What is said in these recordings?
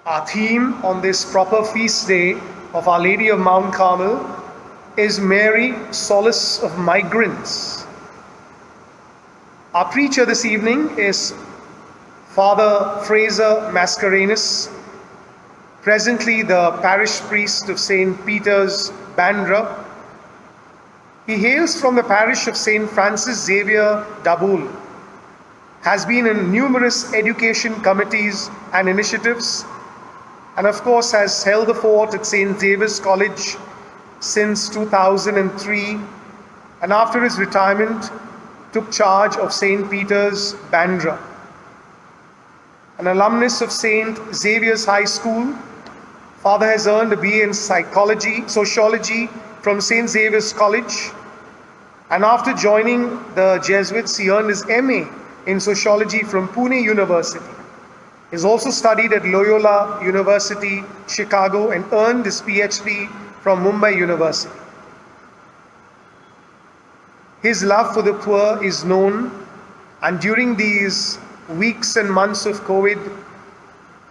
Our theme on this proper feast day of Our Lady of Mount Carmel is Mary, Solace of Migrants. Our preacher this evening is Father Fraser Mascarenhas, presently the parish priest of St. Peter's, Bandra. He hails from the parish of St. Francis Xavier, Dabul, has been in numerous education committees and initiatives, and of course has held the fort at St. Xavier's College since 2003, and after his retirement took charge of St. Peter's, Bandra. An alumnus of St. Xavier's High School, Father has earned a BA in sociology from St. Xavier's College, and after joining the Jesuits, he earned his MA in sociology from Pune University. He has also studied at Loyola University, Chicago, and earned his PhD from Mumbai University. His love for the poor is known, and during these weeks and months of COVID,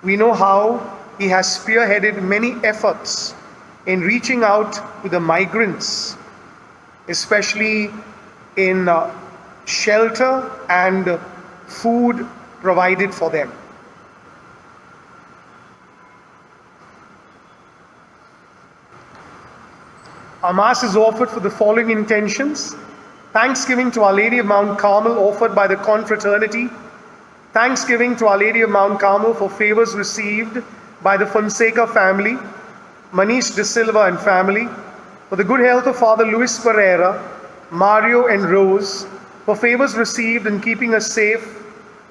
we know how he has spearheaded many efforts in reaching out to the migrants, especially in shelter and food provided for them. Our Mass is offered for the following intentions: thanksgiving to Our Lady of Mount Carmel offered by the confraternity, thanksgiving to Our Lady of Mount Carmel for favors received by the Fonseca family, Manish De Silva and family, for the good health of Father Luis Pereira, Mario and Rose, for favors received in keeping us safe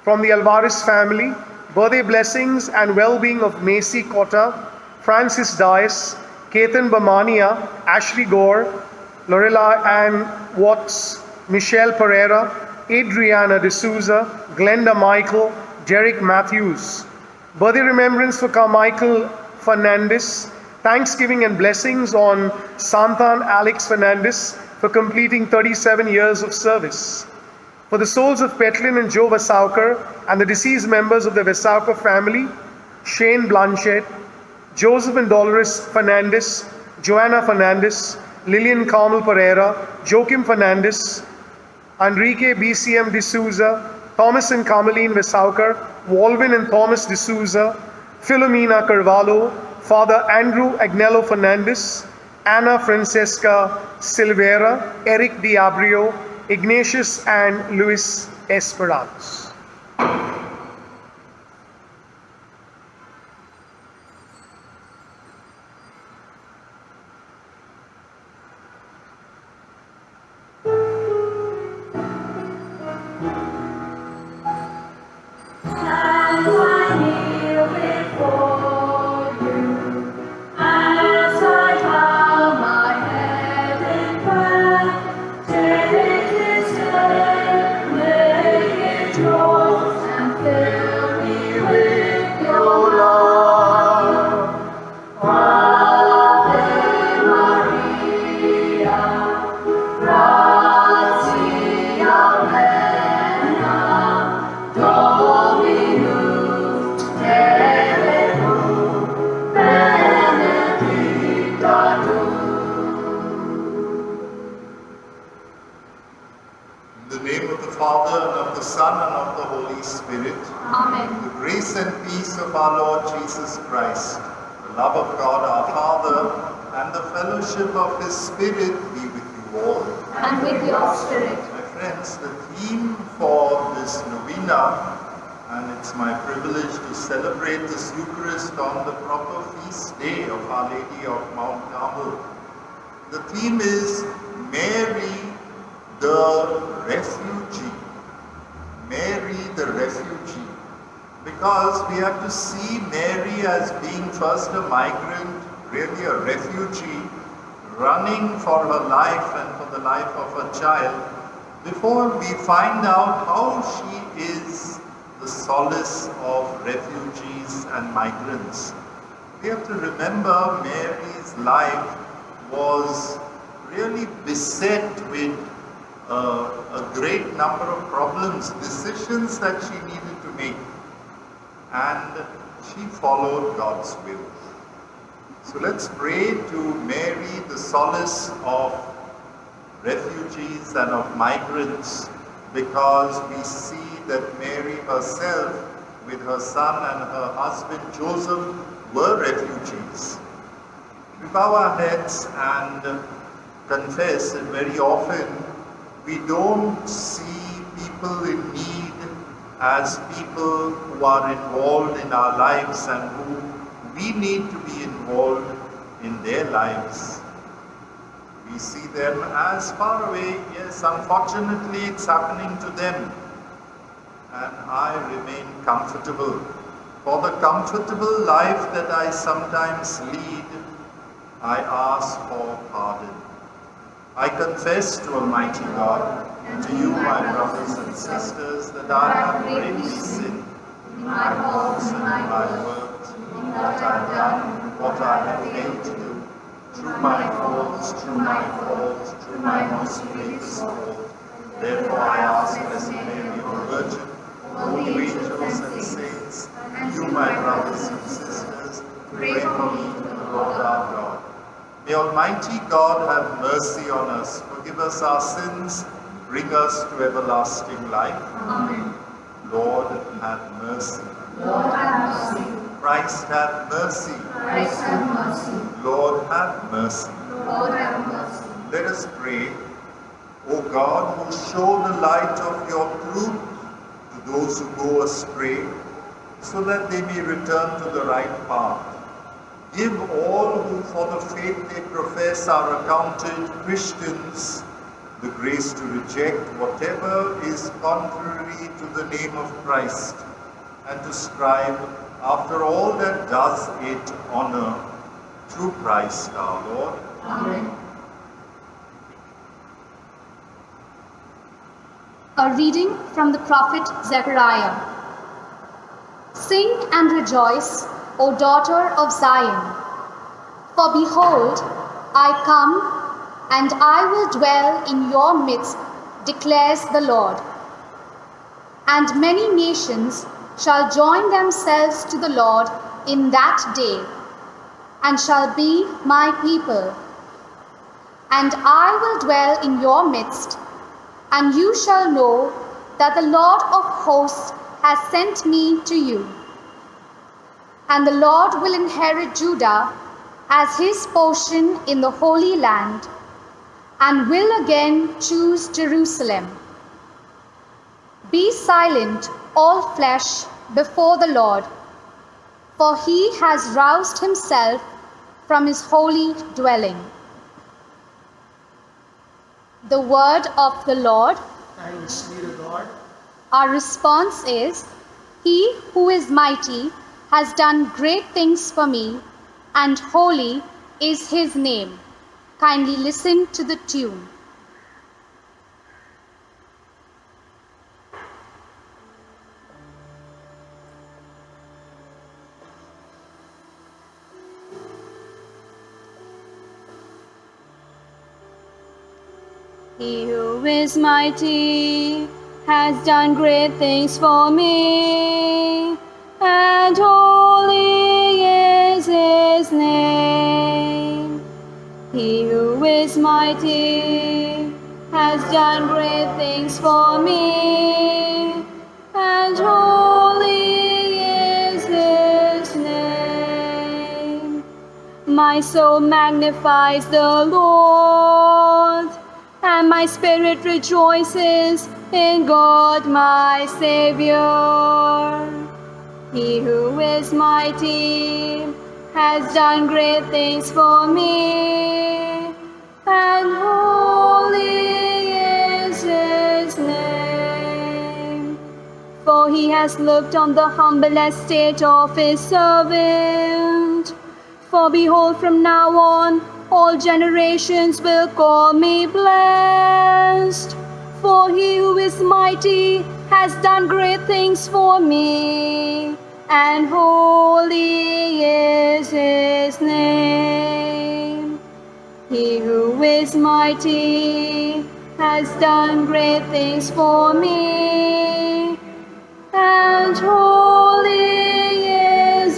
from the Alvarez family, birthday blessings and well-being of Macy Cotta, Francis Dias, Ketan Bamania, Ashley Gore, Lorella Ann Watts, Michelle Pereira, Adriana D'Souza, Glenda Michael, Derek Matthews. Birthday remembrance for Carmichael Fernandez. Thanksgiving and blessings on Santan Alex Fernandez for completing 37 years of service. For the souls of Petlin and Joe Vasaukar and the deceased members of the Vasaukar family, Shane Blanchett, Joseph and Dolores Fernandez, Joanna Fernandez, Lillian Carmel Pereira, Joaquim Fernandez, Enrique BCM D'Souza, Thomas and Carmeline Vasaukar, Walvin and Thomas D'Souza, Philomena Carvalho, Father Andrew Agnello Fernandez, Anna Francesca Silveira, Eric Diabrio, Ignatius and Luis Esperanza. Of His Spirit be with you all. And with your spirit. My friends, the theme for this novena, and it's my privilege to celebrate this Eucharist on the proper feast day of Our Lady of Mount Carmel. The theme is Mary the Refugee. Mary the Refugee. Because we have to see Mary as being first a migrant, really a refugee, running for her life and for the life of her child, before we find out how she is the solace of refugees and migrants. We have to remember Mary's life was really beset with a great number of problems, decisions that she needed to make. And She followed God's will. So let's pray to Mary, the solace of refugees and of migrants, because we see that Mary herself, with her son and her husband Joseph, were refugees. We bow our heads and confess that very often we don't see people in need as people who are involved in our lives and who we need to be involved in their lives. We see them as far away. Yes, unfortunately it's happening to them. And I remain comfortable. For the comfortable life that I sometimes lead, I ask for pardon. I confess to Almighty God and to you, my brothers and sisters, that I have greatly sinned in my thoughts and in my words, in what I have done, what I have failed to do, through my faults, through my most grievous fault. Therefore I ask, Blessed Mary, O Virgin, holy angels and saints, and you, my brothers and sisters, pray for me to the Lord our God. May Almighty God have mercy on us, forgive us our sins, bring us to everlasting life. Amen. Lord, have mercy. Lord, have mercy. Christ, have mercy. Christ, have mercy. Lord, have mercy. Lord, have mercy. Let us pray. O God, who show the light of your truth to those who go astray, so that they may return to the right path. Give all who for the faith they profess are accounted Christians the grace to reject whatever is contrary to the name of Christ, and to strive after all that does it honor, through Christ our Lord. Amen. A reading from the prophet Zechariah. Sing and rejoice, O daughter of Zion. For behold, I come, and I will dwell in your midst, declares the Lord. And many nations shall join themselves to the Lord in that day, and shall be my people. And I will dwell in your midst, and you shall know that the Lord of hosts has sent me to you. And the Lord will inherit Judah as his portion in the Holy Land, and will again choose Jerusalem. Be silent, all flesh, before the Lord, for he has roused himself from his holy dwelling. The word of the Lord. Thanks be to God. Our response is, He who is mighty has done great things for me, and holy is his name. Kindly listen to the tune. He who is mighty has done great things for me, and holy is his name. He who is mighty has done great things for me, and holy is his name. My soul magnifies the Lord, and my spirit rejoices in God my Savior. He who is mighty has done great things for me, and holy is his name. For he has looked on the humble estate of his servant. For behold, from now on all generations will call me blessed. For he who is mighty has done great things for me, and holy is his name. He who is mighty has done great things for me, and holy is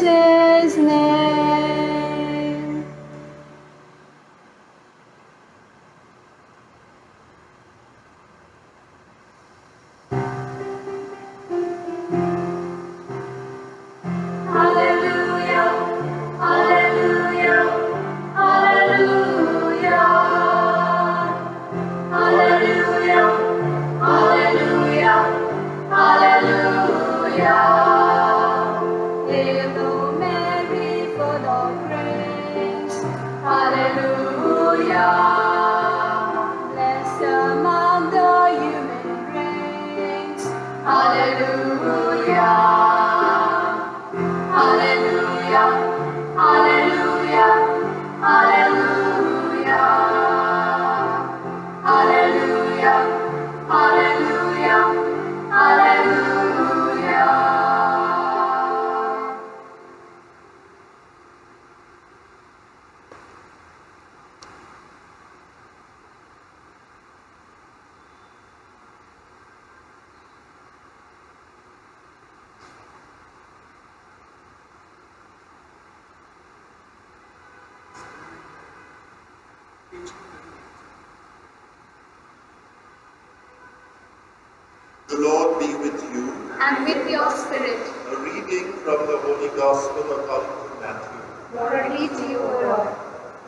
The Lord be with you. and with your spirit. A reading from the Holy Gospel according to Matthew. Glory to you, O Lord.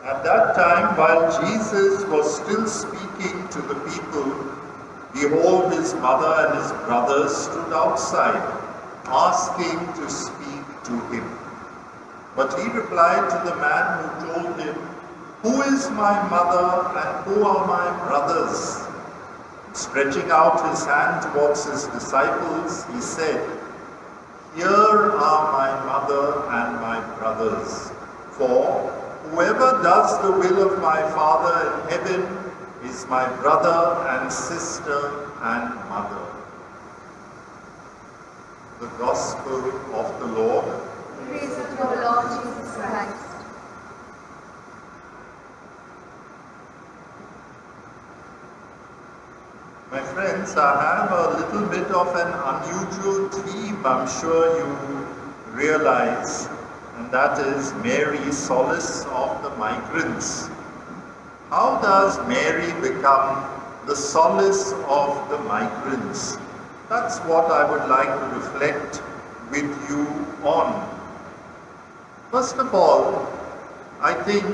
At that time, while Jesus was still speaking to the people, behold, his mother and his brothers stood outside, asking to speak to him. But he replied to the man who told him, "Who is my mother and who are my brothers?" Stretching out his hand towards his disciples, he said, "Here are my mother and my brothers. For whoever does the will of my Father in heaven is my brother and sister and mother." The Gospel of the Lord. Praise to the Lord Jesus Christ. My friends, I have a little bit of an unusual theme, I'm sure you realize, and that is Mary, solace of the migrants. How does Mary become the solace of the migrants? That's what I would like to reflect with you on. First of all, I think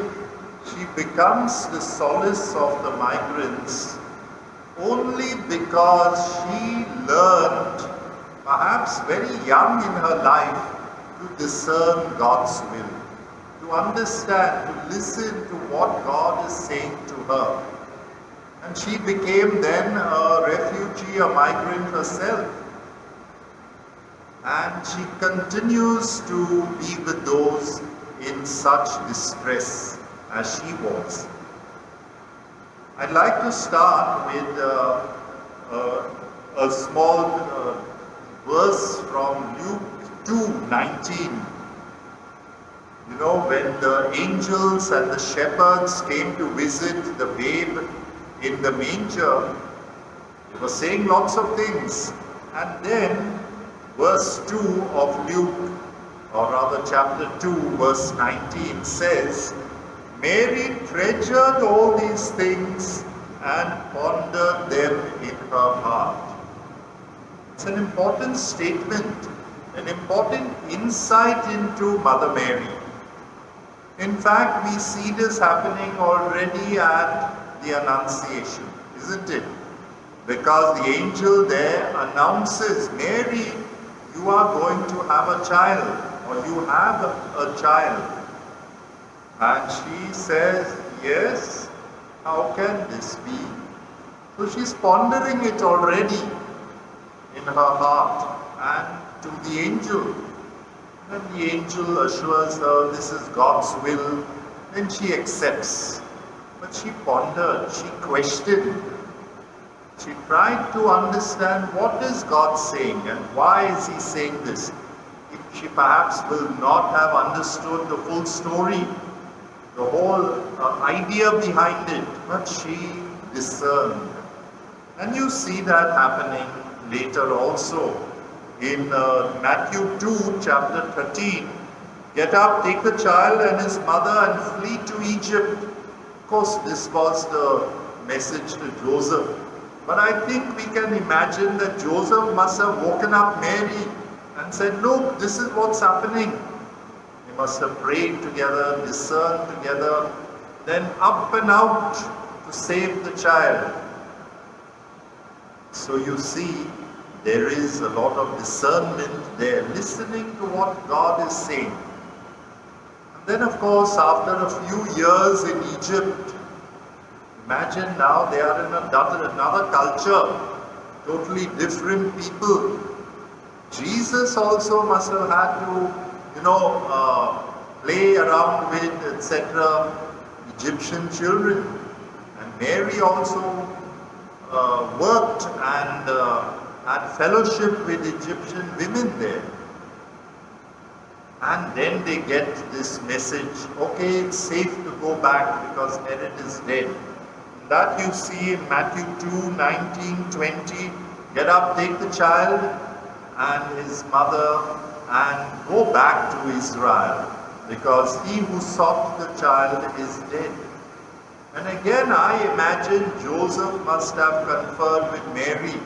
she becomes the solace of the migrants only because she learned, perhaps very young in her life, to discern God's will, to understand, to listen to what God is saying to her. And she became then a refugee, a migrant herself. And she continues to be with those in such distress as she was. I'd like to start with a small verse from Luke 2:19. You know, when the angels and the shepherds came to visit the babe in the manger, they were saying lots of things. And then verse 2 of Luke, or rather chapter 2, verse 19 says, "Mary treasured all these things and pondered them in her heart." It's an important statement, an important insight into Mother Mary. In fact, we see this happening already at the Annunciation, isn't it? Because the angel there announces, "Mary, you are going to have a child, or you have a child." And she says, "Yes, how can this be?" So she's pondering it already in her heart, and to the angel. And the angel assures her this is God's will, then she accepts. But she pondered, she questioned. She tried to understand what is God saying and why is he saying this. If she perhaps will not have understood the full story, the whole idea behind it, but she discerned. And you see that happening later also in Matthew 2, chapter 13. "Get up, take the child and his mother and flee to Egypt." Of course, this was the message to Joseph. But I think we can imagine that Joseph must have woken up Mary and said, "Look, this is what's happening." They must have prayed together, discerned together, then up and out to save the child. So you see, there is a lot of discernment there, listening to what God is saying. And then of course, after a few years in Egypt, imagine now they are in another culture, totally different people. Jesus also must have had to, play around with, etc., Egyptian children. And Mary also worked and had fellowship with Egyptian women there. And then they get this message, okay, it's safe to go back because Herod is dead. That you see in Matthew 2, 19, 20. "Get up, take the child and his mother and go back to Israel, because he who sought the child is dead." And again, I imagine Joseph must have conferred with Mary,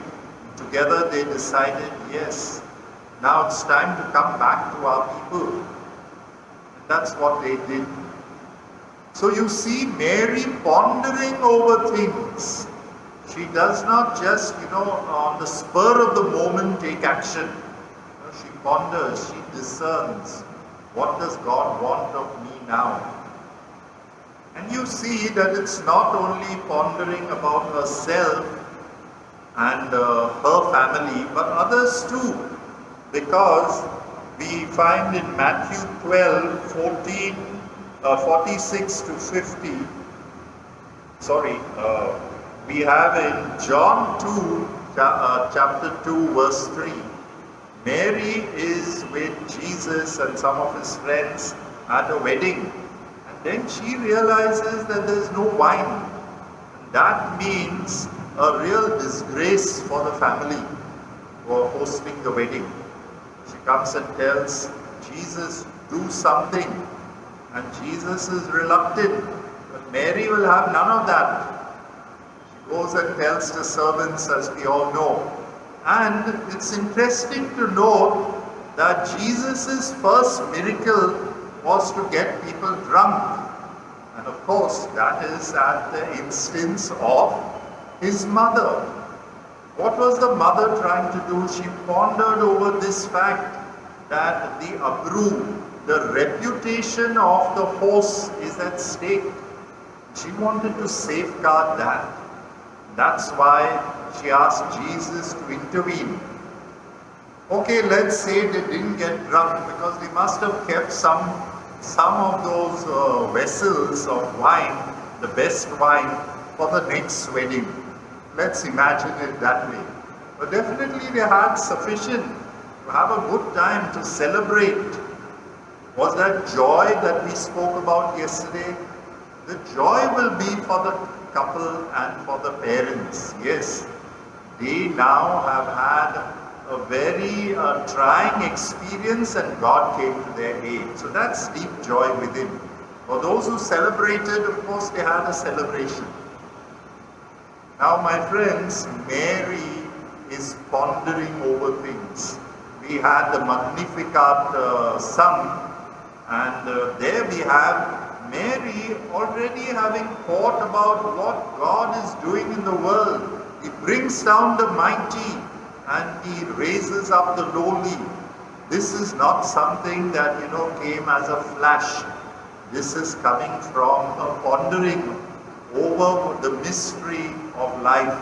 Together they decided, yes, now it's time to come back to our people. And that's what they did. So you see Mary pondering over things. She does not just, on the spur of the moment take action. She ponders, she discerns. What does God want of me now? And you see that it's not only pondering about herself and her family, but others too. Because we find in Matthew 12, 46 to 50, we have in John 2, chapter 2, verse 3, Mary is with Jesus and some of his friends at a wedding. And then she realizes that there is no wine. And that means a real disgrace for the family who are hosting the wedding. She comes and tells Jesus, do something. And Jesus is reluctant. But Mary will have none of that. She goes and tells the servants, as we all know. And it's interesting to note that Jesus' first miracle was to get people drunk. And of course, that is at the instance of his mother. What was the mother trying to do? She pondered over this fact that the abru, the reputation of the host, is at stake. She wanted to safeguard that. That's why she asked Jesus to intervene. Okay, let's say they didn't get drunk because they must have kept some of those vessels of wine, the best wine, for the next wedding. Let's imagine it that way. But definitely they had sufficient to have a good time to celebrate. Was that joy that we spoke about yesterday? The joy will be for the couple and for the parents. Yes, they now have had a very trying experience and God came to their aid. So that's deep joy within. For those who celebrated, of course, they had a celebration. Now, my friends, Mary is pondering over things. We had the Magnificat sung, and there we have Mary already having thought about what God is doing in the world. He brings down the mighty and he raises up the lowly. This is not something that, came as a flash. This is coming from a pondering over the mystery of life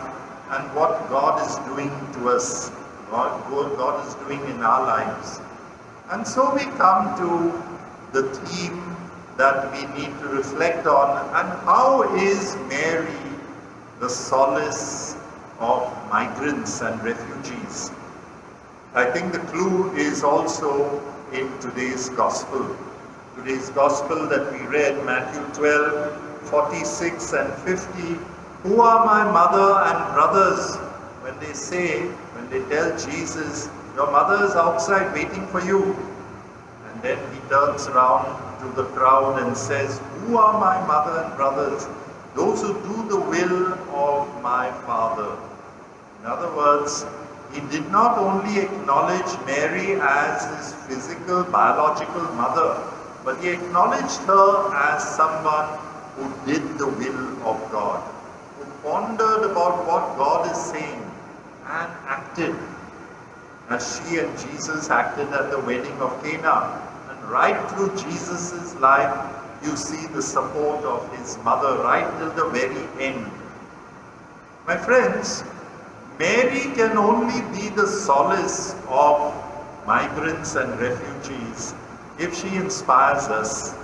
and what God is doing to us, what God is doing in our lives. And so we come to the theme that we need to reflect on, and how is Mary the solace of migrants and refugees? I think the clue is also in today's gospel. Today's gospel that we read, Matthew 12, 46 and 50. Who are my mother and brothers? When they tell Jesus, your mother is outside waiting for you. And then he turns around to the crowd and says, who are my mother and brothers? Those who do the will of my Father. In other words, he did not only acknowledge Mary as his physical, biological mother, but he acknowledged her as someone who did the will of God, who pondered about what God is saying and acted, as she and Jesus acted at the wedding of Cana. And right through Jesus' life, you see the support of his mother right till the very end. My friends, Mary can only be the solace of migrants and refugees if she inspires us.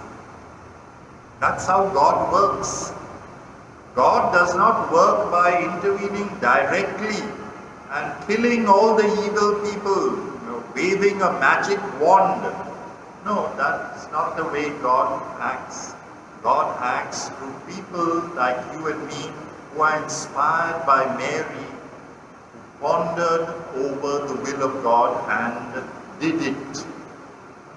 That's how God works. God does not work by intervening directly and killing all the evil people, waving a magic wand. No, that's not the way God acts. God acts through people like you and me who are inspired by Mary, who pondered over the will of God and did it.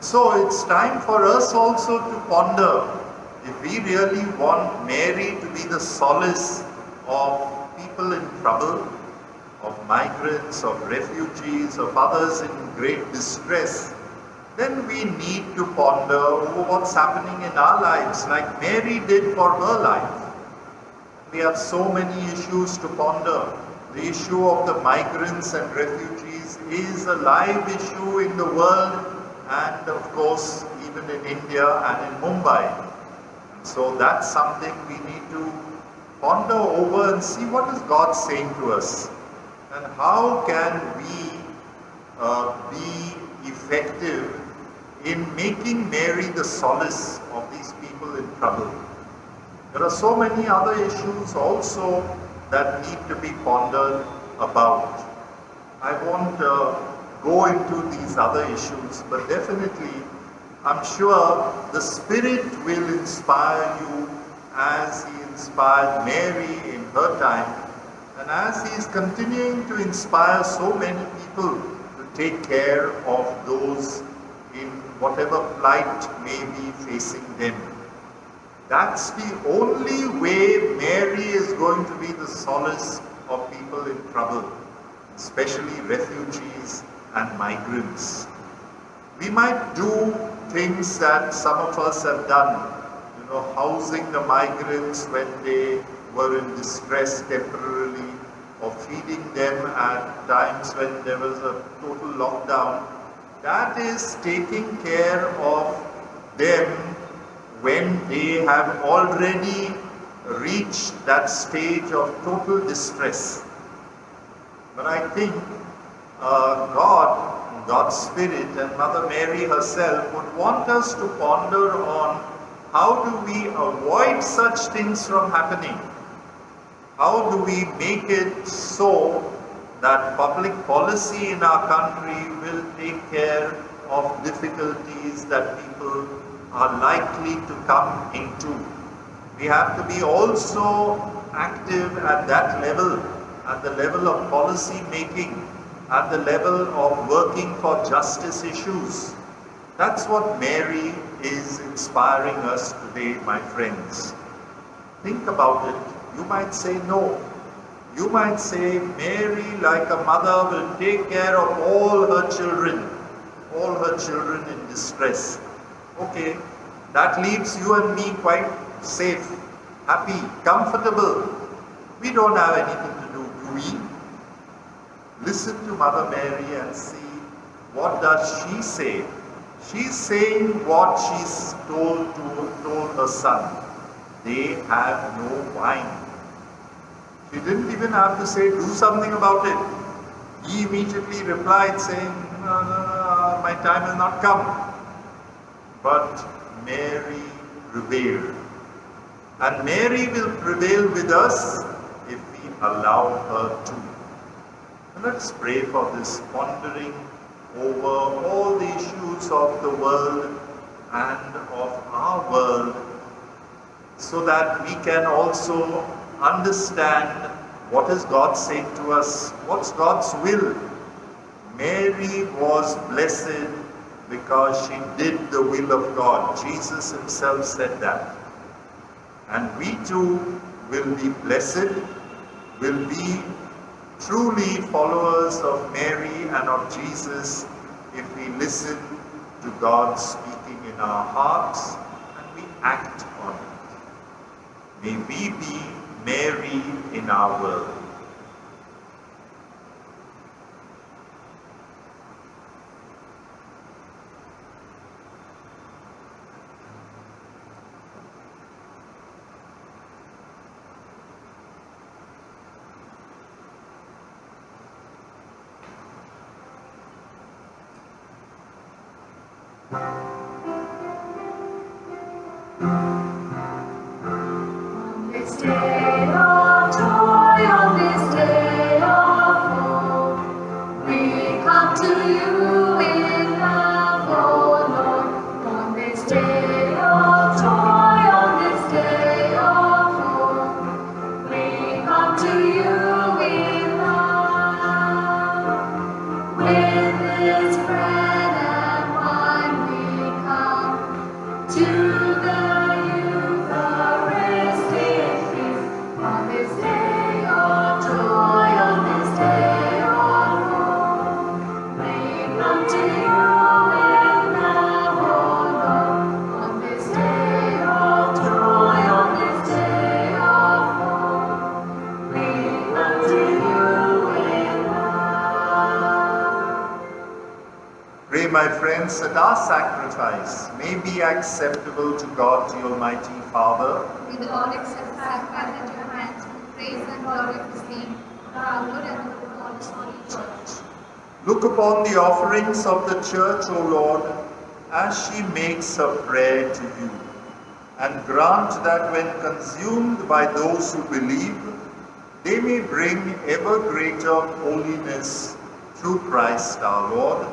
So it's time for us also to ponder if we really want Mary to be the solace of people in trouble, of migrants, of refugees, of others in great distress, then we need to ponder over what's happening in our lives, like Mary did for her life. We have so many issues to ponder. The issue of the migrants and refugees is a live issue in the world, and of course even in India and in Mumbai. So that's something we need to ponder over and see what is God saying to us, and how can we be effective in making Mary the solace of these people in trouble. There are so many other issues also that need to be pondered about. I won't go into these other issues, but definitely I'm sure the Spirit will inspire you as He inspired Mary in her time, and as He is continuing to inspire so many people to take care of those in whatever plight may be facing them. That's the only way Mary is going to be the solace of people in trouble, especially refugees and migrants. We might do things that some of us have done, housing the migrants when they were in distress temporarily, or feeding them at times when there was a total lockdown. That is taking care of them when they have already reached that stage of total distress. But I think God's Spirit and Mother Mary herself would want us to ponder on how do we avoid such things from happening? How do we make it so that public policy in our country will take care of difficulties that people are likely to come into? We have to be also active at that level, at the level of policy making, at the level of working for justice issues. That's what Mary is inspiring us today, my friends. Think about it. You might say no. You might say Mary, like a mother, will take care of all her children in distress. Okay, that leaves you and me quite safe, happy, comfortable. We don't have anything to do we? Listen to Mother Mary and see what does she say. She's saying what she's told her son. They have no wine. She didn't even have to say, do something about it. He immediately replied saying, no, my time has not come. But Mary prevailed. And Mary will prevail with us if we allow her to. And let's pray for this pondering over all the issues of the world and of our world, so that we can also understand what is God saying to us, what's God's will. Mary was blessed because she did the will of God. Jesus himself said that. And we too will be blessed, will be truly followers of Mary and of Jesus if we listen to God speaking in our hearts and we act on it. May we be Mary in our world. On this day of joy, on this day of hope, we come to you in love, O Lord. On this day of joy, on this day of hope, we come to you in love. With this bread and wine we come to on this day of joy, on this day Pray, my friends, that our sacrifice may be acceptable to God, the Almighty Father. May the Lord accept the sacrifice at your hands with praise and glory of His name, for our good and the good of all His holy church. Look upon the offerings of the church, O Lord, as she makes a prayer to you, and grant that when consumed by those who believe, they may bring ever greater holiness through Christ our Lord.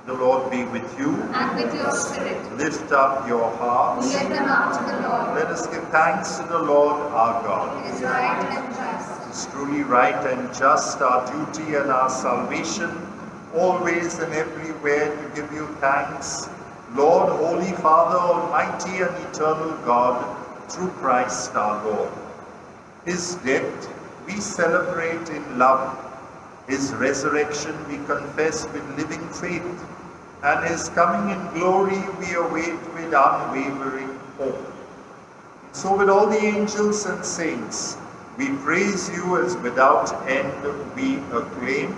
The Lord be with you. And with your spirit, Lift up your hearts. lift them up to the Lord. Let us give thanks to the Lord our God. It is right and just. It is truly right and just, our duty and our salvation, always and everywhere to give you thanks, Lord, Holy Father, Almighty and eternal God, through Christ our Lord. His death we celebrate in love. His resurrection we confess with living faith, and His coming in glory we await with unwavering hope. So with all the angels and saints, we praise you as without end we acclaim.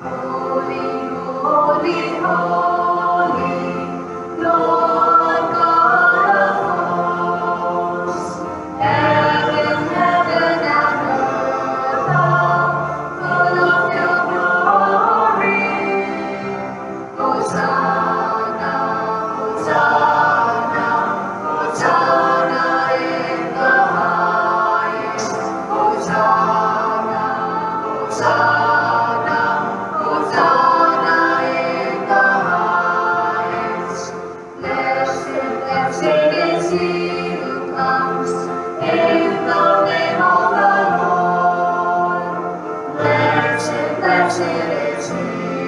Holy, holy, holy, Lord God of hosts, heaven and earth are full of your glory. Hosanna, Hosanna, Hosanna in the highest. Hosanna, Hosanna, Hosanna in the highest. Blessed, blessed is he who comes in the name of the Lord. Blessed, blessed is he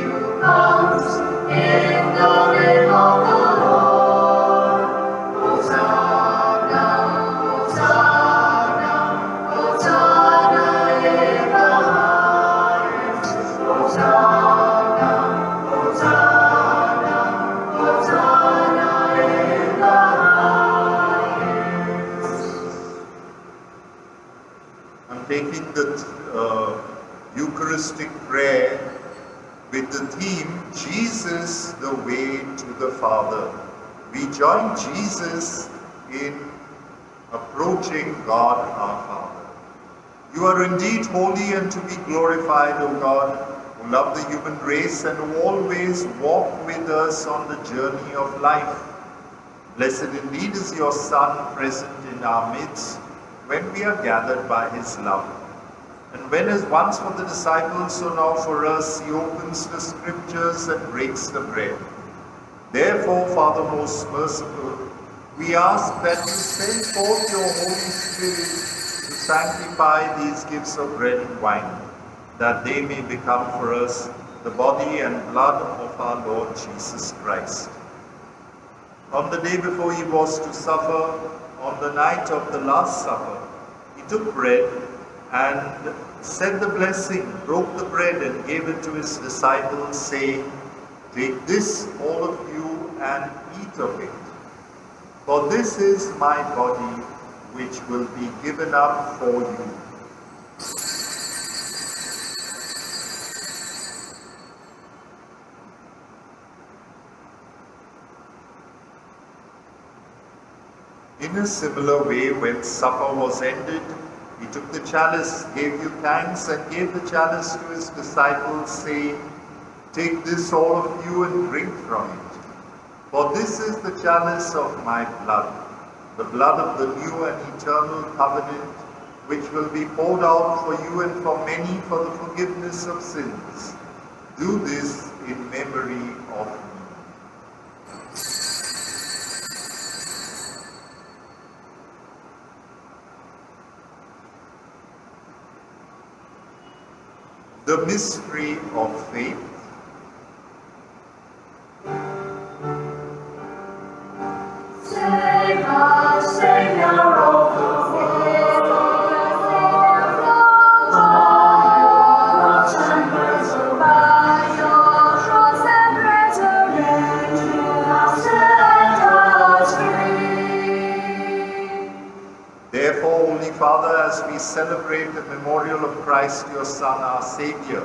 who comes in the name of the Lord. Hosanna, Hosanna, Hosanna in the highest. Hosanna, Hosanna, Hosanna in the highest. I'm taking the Eucharistic prayer with the theme, Jesus, the way to the Father. We join Jesus in approaching God our Father. You are indeed holy and to be glorified, O God, who love the human race and who always walk with us on the journey of life. Blessed indeed is your Son present in our midst when we are gathered by His love. And when as once for the disciples, so now for us, He opens the Scriptures and breaks the bread. Therefore, Father most merciful, we ask that you send forth your Holy Spirit to sanctify these gifts of bread and wine, that they may become for us the body and blood of our Lord Jesus Christ. On the day before He was to suffer, on the night of the Last Supper, He took bread and said the blessing, broke the bread and gave it to His disciples, saying, "Take this, all of you, and eat of it. For this is my body, which will be given up for you." In a similar way, when supper was ended, He took the chalice, gave you thanks, and gave the chalice to His disciples, saying, "Take this, all of you, and drink from it. For this is the chalice of my blood, the blood of the new and eternal covenant, which will be poured out for you and for many for the forgiveness of sins. Do this in memory of me." The mystery of faith. Save us, Savior of the world, watch and preserve by your cross and resurrection, set us free. Therefore, Holy Father, as we celebrate the memorial of Christ, your Son, our Savior,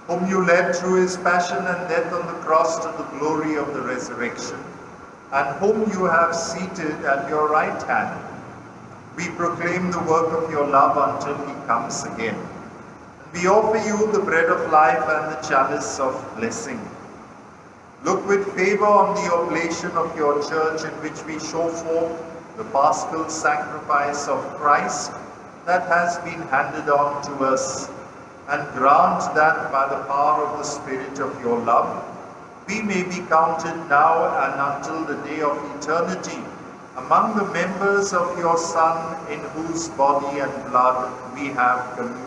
whom you led through his passion and death on the cross to the glory of the resurrection, and whom you have seated at your right hand. We proclaim the work of your love until he comes again. And we offer you the bread of life and the chalice of blessing. Look with favor on the oblation of your church, in which we show forth the paschal sacrifice of Christ that has been handed on to us, and grant that by the power of the Spirit of your love, we may be counted now and until the day of eternity among the members of your Son, in whose body and blood we have communion.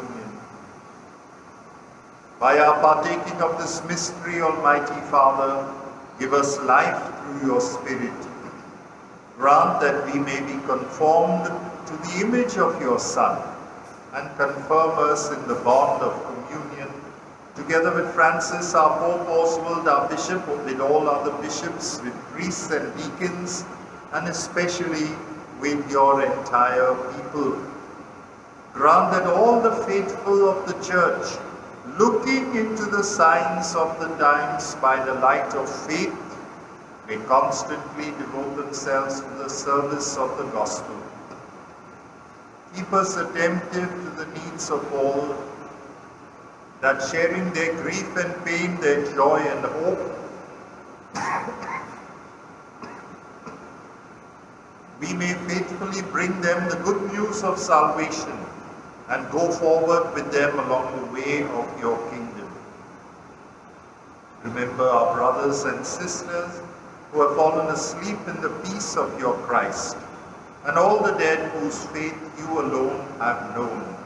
By our partaking of this mystery, Almighty Father, give us life through your Spirit. Grant that we may be conformed to the image of your Son, and confirm us in the bond of communion, together with Francis, our Pope, Oswald, our Bishop, with all other bishops, with priests and deacons, and especially with your entire people. Grant that all the faithful of the Church, looking into the signs of the times by the light of faith, may constantly devote themselves to the service of the gospel. Keep us attentive to the needs of all, that sharing their grief and pain, their joy and hope, we may faithfully bring them the good news of salvation and go forward with them along the way of your kingdom. Remember our brothers and sisters who have fallen asleep in the peace of your Christ, and all the dead whose faith you alone have known.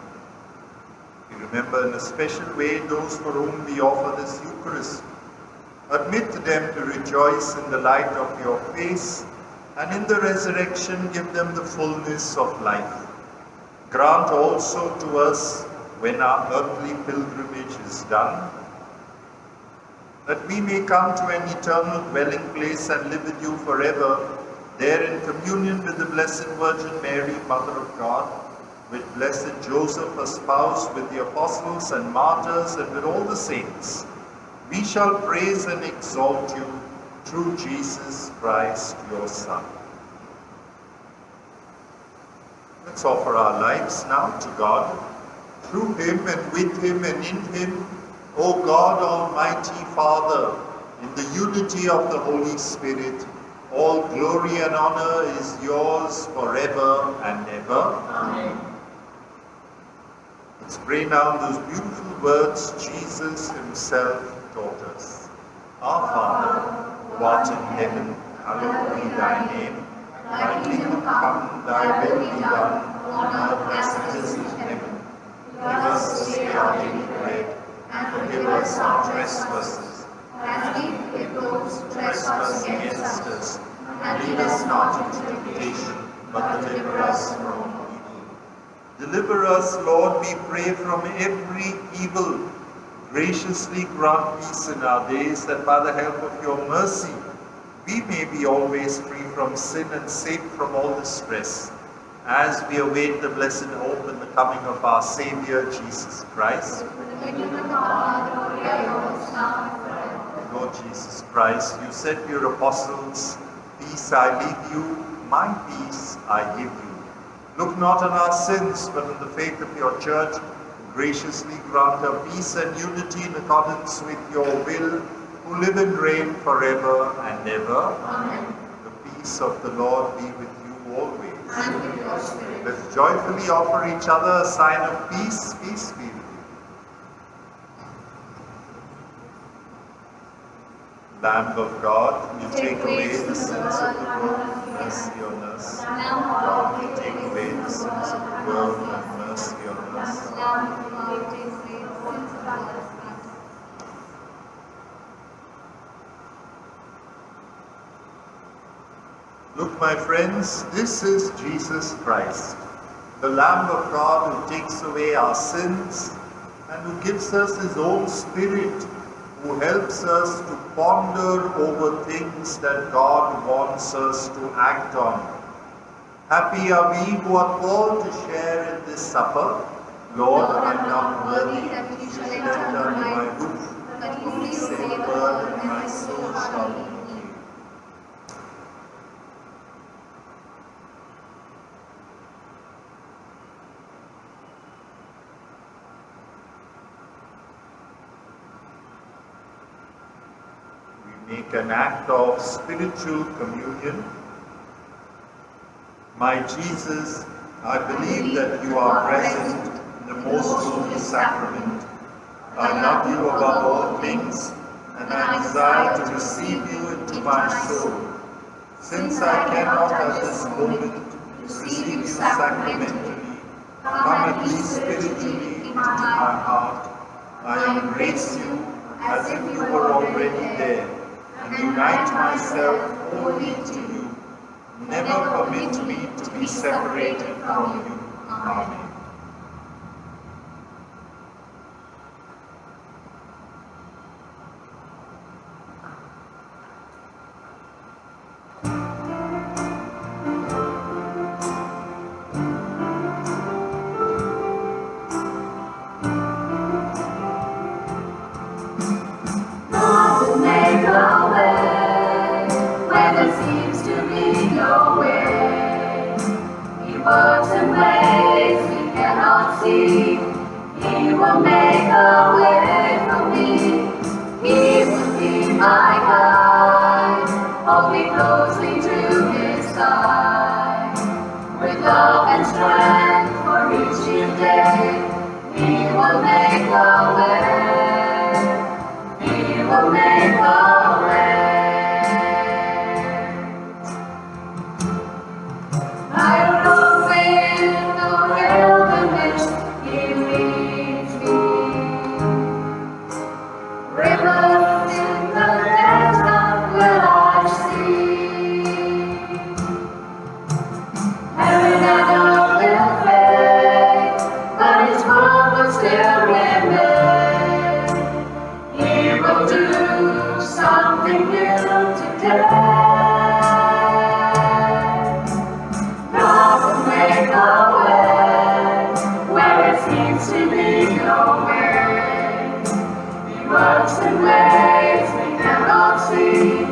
We remember in a special way those for whom we offer this Eucharist. Admit them to rejoice in the light of your face, and in the resurrection give them the fullness of life. Grant also to us, when our earthly pilgrimage is done, that we may come to an eternal dwelling place and live with you forever, there in communion with the Blessed Virgin Mary, Mother of God, with blessed Joseph, espoused with the apostles and martyrs, and with all the saints. We shall praise and exalt you through Jesus Christ, your Son. Let's offer our lives now to God, through him and with him and in him, O God, Almighty Father, in the unity of the Holy Spirit, all glory and honor is yours forever and ever. Amen. Let's pray now those beautiful words Jesus himself taught us. Our Father, who art in heaven, hallowed be thy name. Thy kingdom come, thy will be done, on earth as it is in heaven. Give us this day our daily bread, and forgive us our trespasses, As we forgive those who trespass against us, and lead us not into temptation, but deliver us from evil. Deliver us, Lord, we pray, from every evil. Graciously grant peace in our days, that by the help of your mercy, we may be always free from sin and safe from all distress, as we await the blessed hope and the coming of our Savior, Jesus Christ. Lord Jesus Christ, you said to your apostles, peace I leave you, my peace I give you. Look not on our sins, but on the faith of your church. Graciously grant her peace and unity in accordance with your will, who live and reign forever and ever. Amen. The peace of the Lord be with you always. And with your spirit. Let's joyfully offer each other a sign of peace. Peace be with you. Lamb of God, you take away the sins of the world, have mercy on us. Lamb of God, you take away the sins of the world, have mercy on us. Lamb of God, take away the sins of the world. Look, my friends, this is Jesus Christ, the Lamb of God who takes away our sins and who gives us his own Spirit, who helps us to ponder over things that God wants us to act on. Happy are we who are called to share in this supper. Lord, I am not worthy that you should enter under my roof, but only say the word, and my soul shall be healed. We make an act of spiritual communion. My Jesus, I believe that you are present in the most holy sacrament. I love you above all things, and I desire to receive you into my soul. Since I cannot at this moment receive you sacramentally, come at least spiritually into my heart. I embrace you as if you were already there, and unite myself wholly to you. Never permit me to be separated from you. Amen. God will make a way where there seems to be no way. He works in ways we cannot see. He will make a way for me. He will be my guide. Hold me closely to his side. With love and strength for each new day, he will make a way. He will make a way. I don't know when the wilderness he leads me. Rivers in the desert will I see. Heaven and earth will fade, but his word will still remain. He will do something new today. God will make a way where it seems to be no way. He works in ways we cannot see.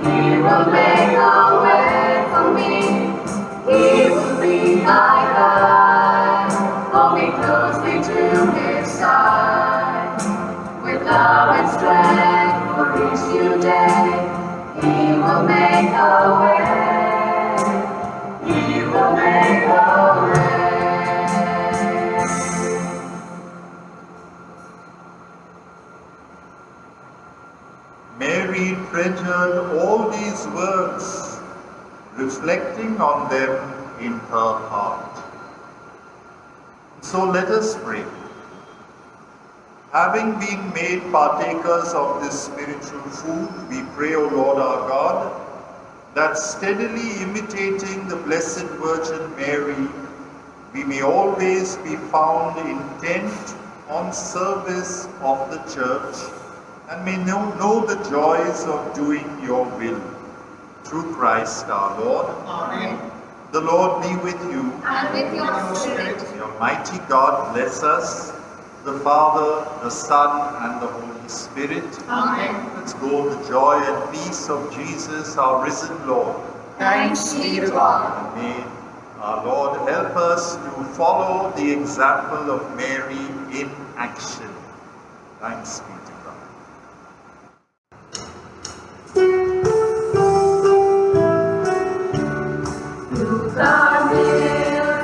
He will make a way for me. He will be my guide. Hold me closely to his side. With love and strength for each new day, he will make a way. He will make a way. Mary treasured all these words, reflecting on them in her heart. So let us pray. Having been made partakers of this spiritual food, we pray, O Lord our God, that steadily imitating the Blessed Virgin Mary, we may always be found intent on service of the Church and may know the joys of doing your will. Through Christ our Lord. Amen. The Lord be with you. And with your spirit. May Almighty God bless us, the Father, the Son, and the Holy Spirit. Amen. Let's go in the joy and peace of Jesus, our risen Lord. Thanks be to God. And may our Lord help us to follow the example of Mary in action. Thanks be to God. Hallelujah,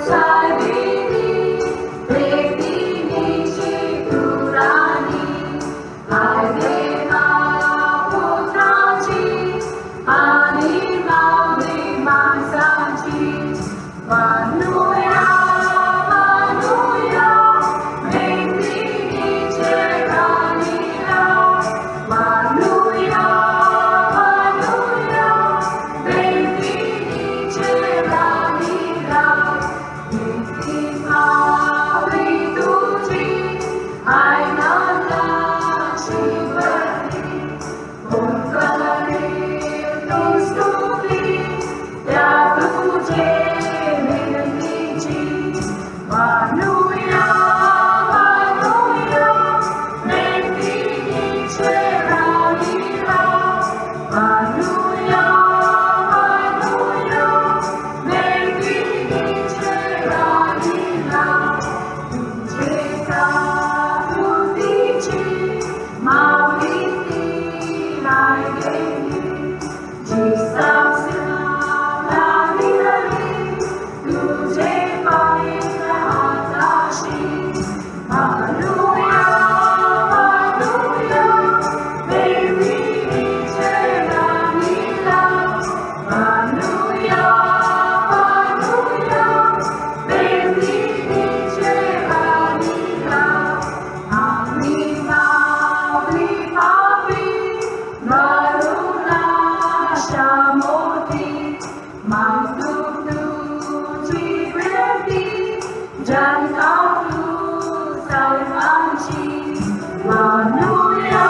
Hallelujah,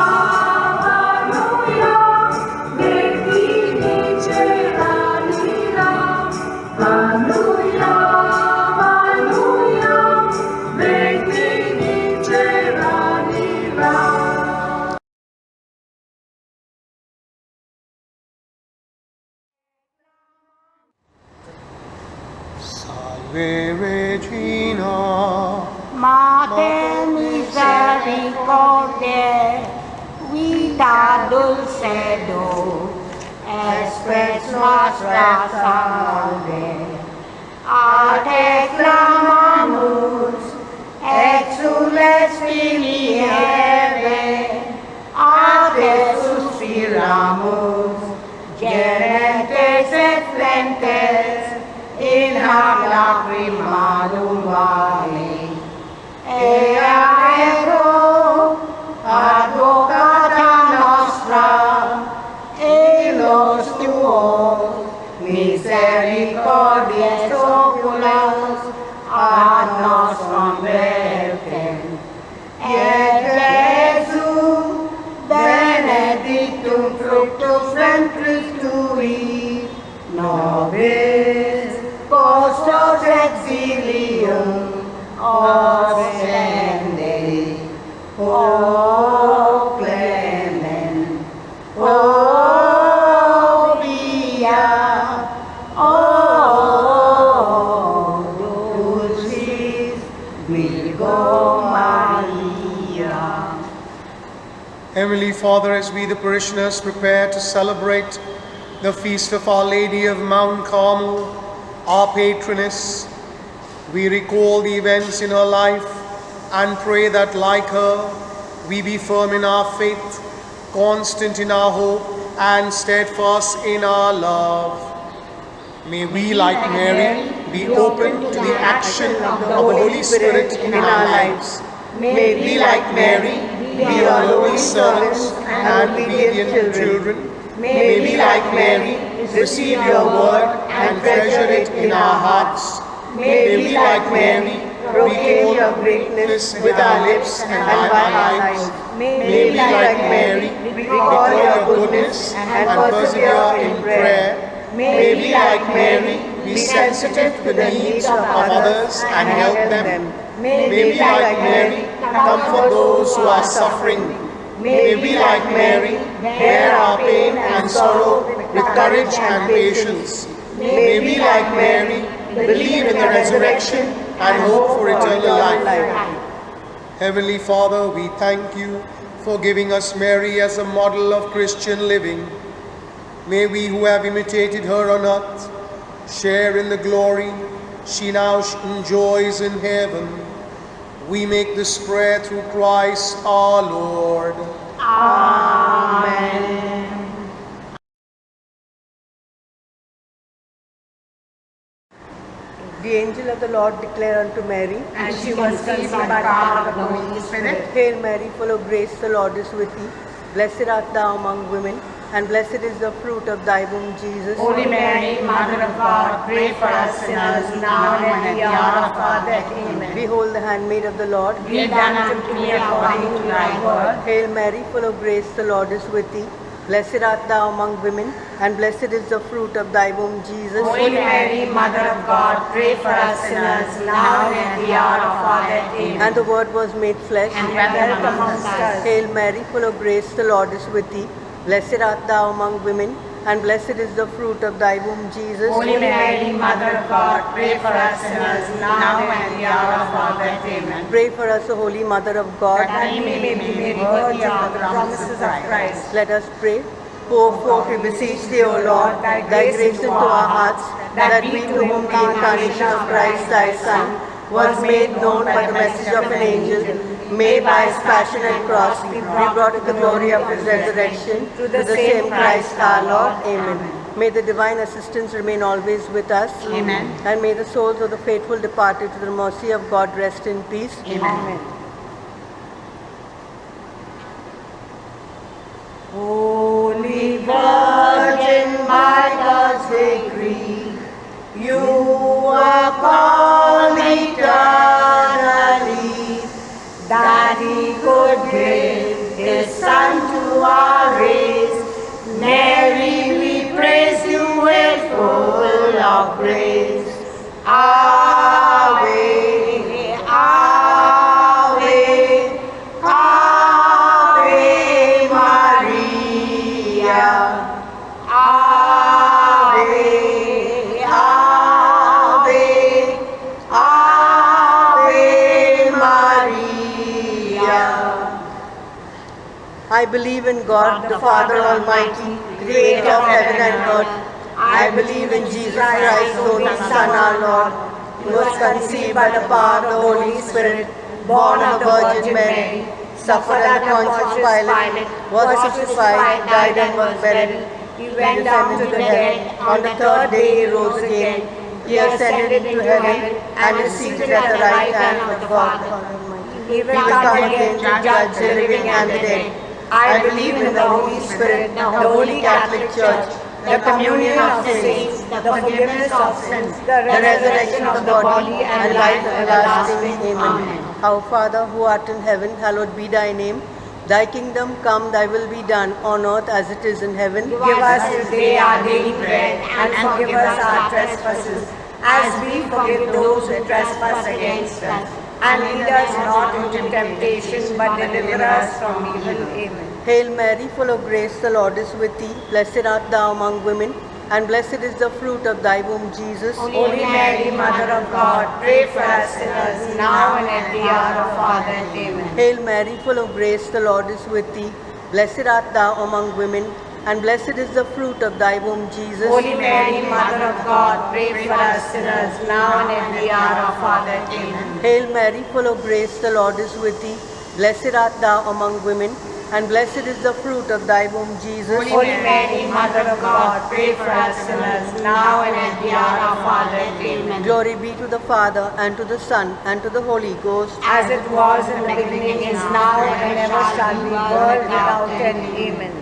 hallelujah, Devi niche ranira. Hallelujah, hallelujah, Devi niche ranira. Salve Regina, Mater misericordiae, vita dulcedo, espes nostra salve. A te clamamus, exules filii Eve, a te suspiramus, gementes et flentes, in hoc lacrimarum vale. Ea ego, advocata nostra, elos tuos, misericordiae oculas, ad nos convertem. Et Jesus, benedictum fructus ventris tui, nobis custos exilium ostende. O clement, O pia, O dulcis Virgo Maria. Heavenly Father, as we the parishioners prepare to celebrate the feast of Our Lady of Mount Carmel, our patroness, we recall the events in her life and pray that, like her, we be firm in our faith, constant in our hope, and steadfast in our love. May we, like Mary, be open to the action of the Holy Spirit in our lives. May we, like Mary, be our lowly servants and obedient children. May we, like Mary, receive your word and treasure it in our hearts. May we, like Mary, proclaim your greatness with our lips and by our lives. May we, like Mary, recall your goodness and persevere in prayer. May we, like Mary, be sensitive to the needs of others and help them. May we, like Mary, comfort those who are suffering. May we, like Mary, bear our pain and sorrow with courage and patience. May we, like Mary, believe in the resurrection and hope for eternal life. Heavenly Father, we thank you for giving us Mary as a model of Christian living. May we who have imitated her on earth share in the glory she now enjoys in heaven. We make this prayer through Christ our Lord. Amen. The angel of the Lord declared unto Mary, And she was conceived by the power of the Holy Spirit. Hail Mary, full of grace, the Lord is with thee. Blessed art thou among women, and blessed is the fruit of thy womb, Jesus. Holy Mary, Mother of God, pray for us sinners now and at the hour of our death. Amen. Behold the handmaid of the Lord. Be it done unto me according to thy word. Hail Mary, full of grace, the Lord is with thee. Blessed art thou among women, and blessed is the fruit of thy womb, Jesus. Holy Mary, Mother of God, pray for us sinners now and at the hour of our death. Amen. And the Word was made flesh. And dwelt amongst us. Hail Mary, full of grace, the Lord is with thee. Blessed art thou among women, and blessed is the fruit of thy womb, Jesus. Holy Mary, Mother of God, pray for us sinners now and at the hour of our death. Amen. Pray for us, O Holy Mother of God. That we may be made worthy of the promises of Christ. Let us pray. Pour forth, we beseech thee, O Lord, thy grace into our hearts, that we, to whom the incarnation of Christ thy Son was made known by the message of an angel, may by his passion and cross be brought to the glory of his resurrection, through the same Christ our Lord. Amen. May the divine assistance remain always with us. Amen. And may the souls of the faithful departed to the mercy of God rest in peace. Amen. Holy Virgin, by God's decree, you are called eternally, that He could give His Son to our race. Mary, we praise you with full of grace. Ave, Ave, Ave Maria. Ave, Ave, Ave Maria. I believe in God, the Father Almighty, creator of heaven and earth. I believe in Jesus Christ, His only Son, our Lord, who was conceived by the power of the Holy Spirit, born of the Virgin Mary, suffered under Pontius Pilate, was crucified, died and was buried. He went down to the dead. On the third day he rose again. He ascended into heaven and is seated at the right hand of God Almighty. He will come again to judge the living and the dead. I believe in the Holy Spirit, the Holy Catholic Church, the communion of saints, the forgiveness of sins, the resurrection of the body, and life everlasting. Amen. Our Father, who art in heaven, hallowed be thy name. Thy kingdom come, thy will be done, on earth as it is in heaven. Give us this day our daily bread, and forgive us our trespasses, as we forgive those who trespass against us. And lead us not into temptation, but deliver us from evil. Amen. Hail Mary, full of grace, the Lord is with thee. Blessed art thou among women, and blessed is the fruit of thy womb, Jesus. Holy Mary, Mother of God, pray for us sinners, now and at the hour of our death. Amen. Hail Mary, full of grace, the Lord is with thee. Blessed art thou among women, and blessed is the fruit of thy womb, Jesus. Holy Mary, Mother of God, pray for us sinners, now and at the hour of our death. Amen. Hail Mary, full of grace, the Lord is with thee. Blessed art thou among women, and blessed is the fruit of thy womb, Jesus. Holy Mary, Mother of God, pray for us sinners, now and at the hour of our death. Amen. Glory be to the Father, and to the Son, and to the Holy Ghost. As it was in the beginning, is now, and ever shall be, world without end. Amen.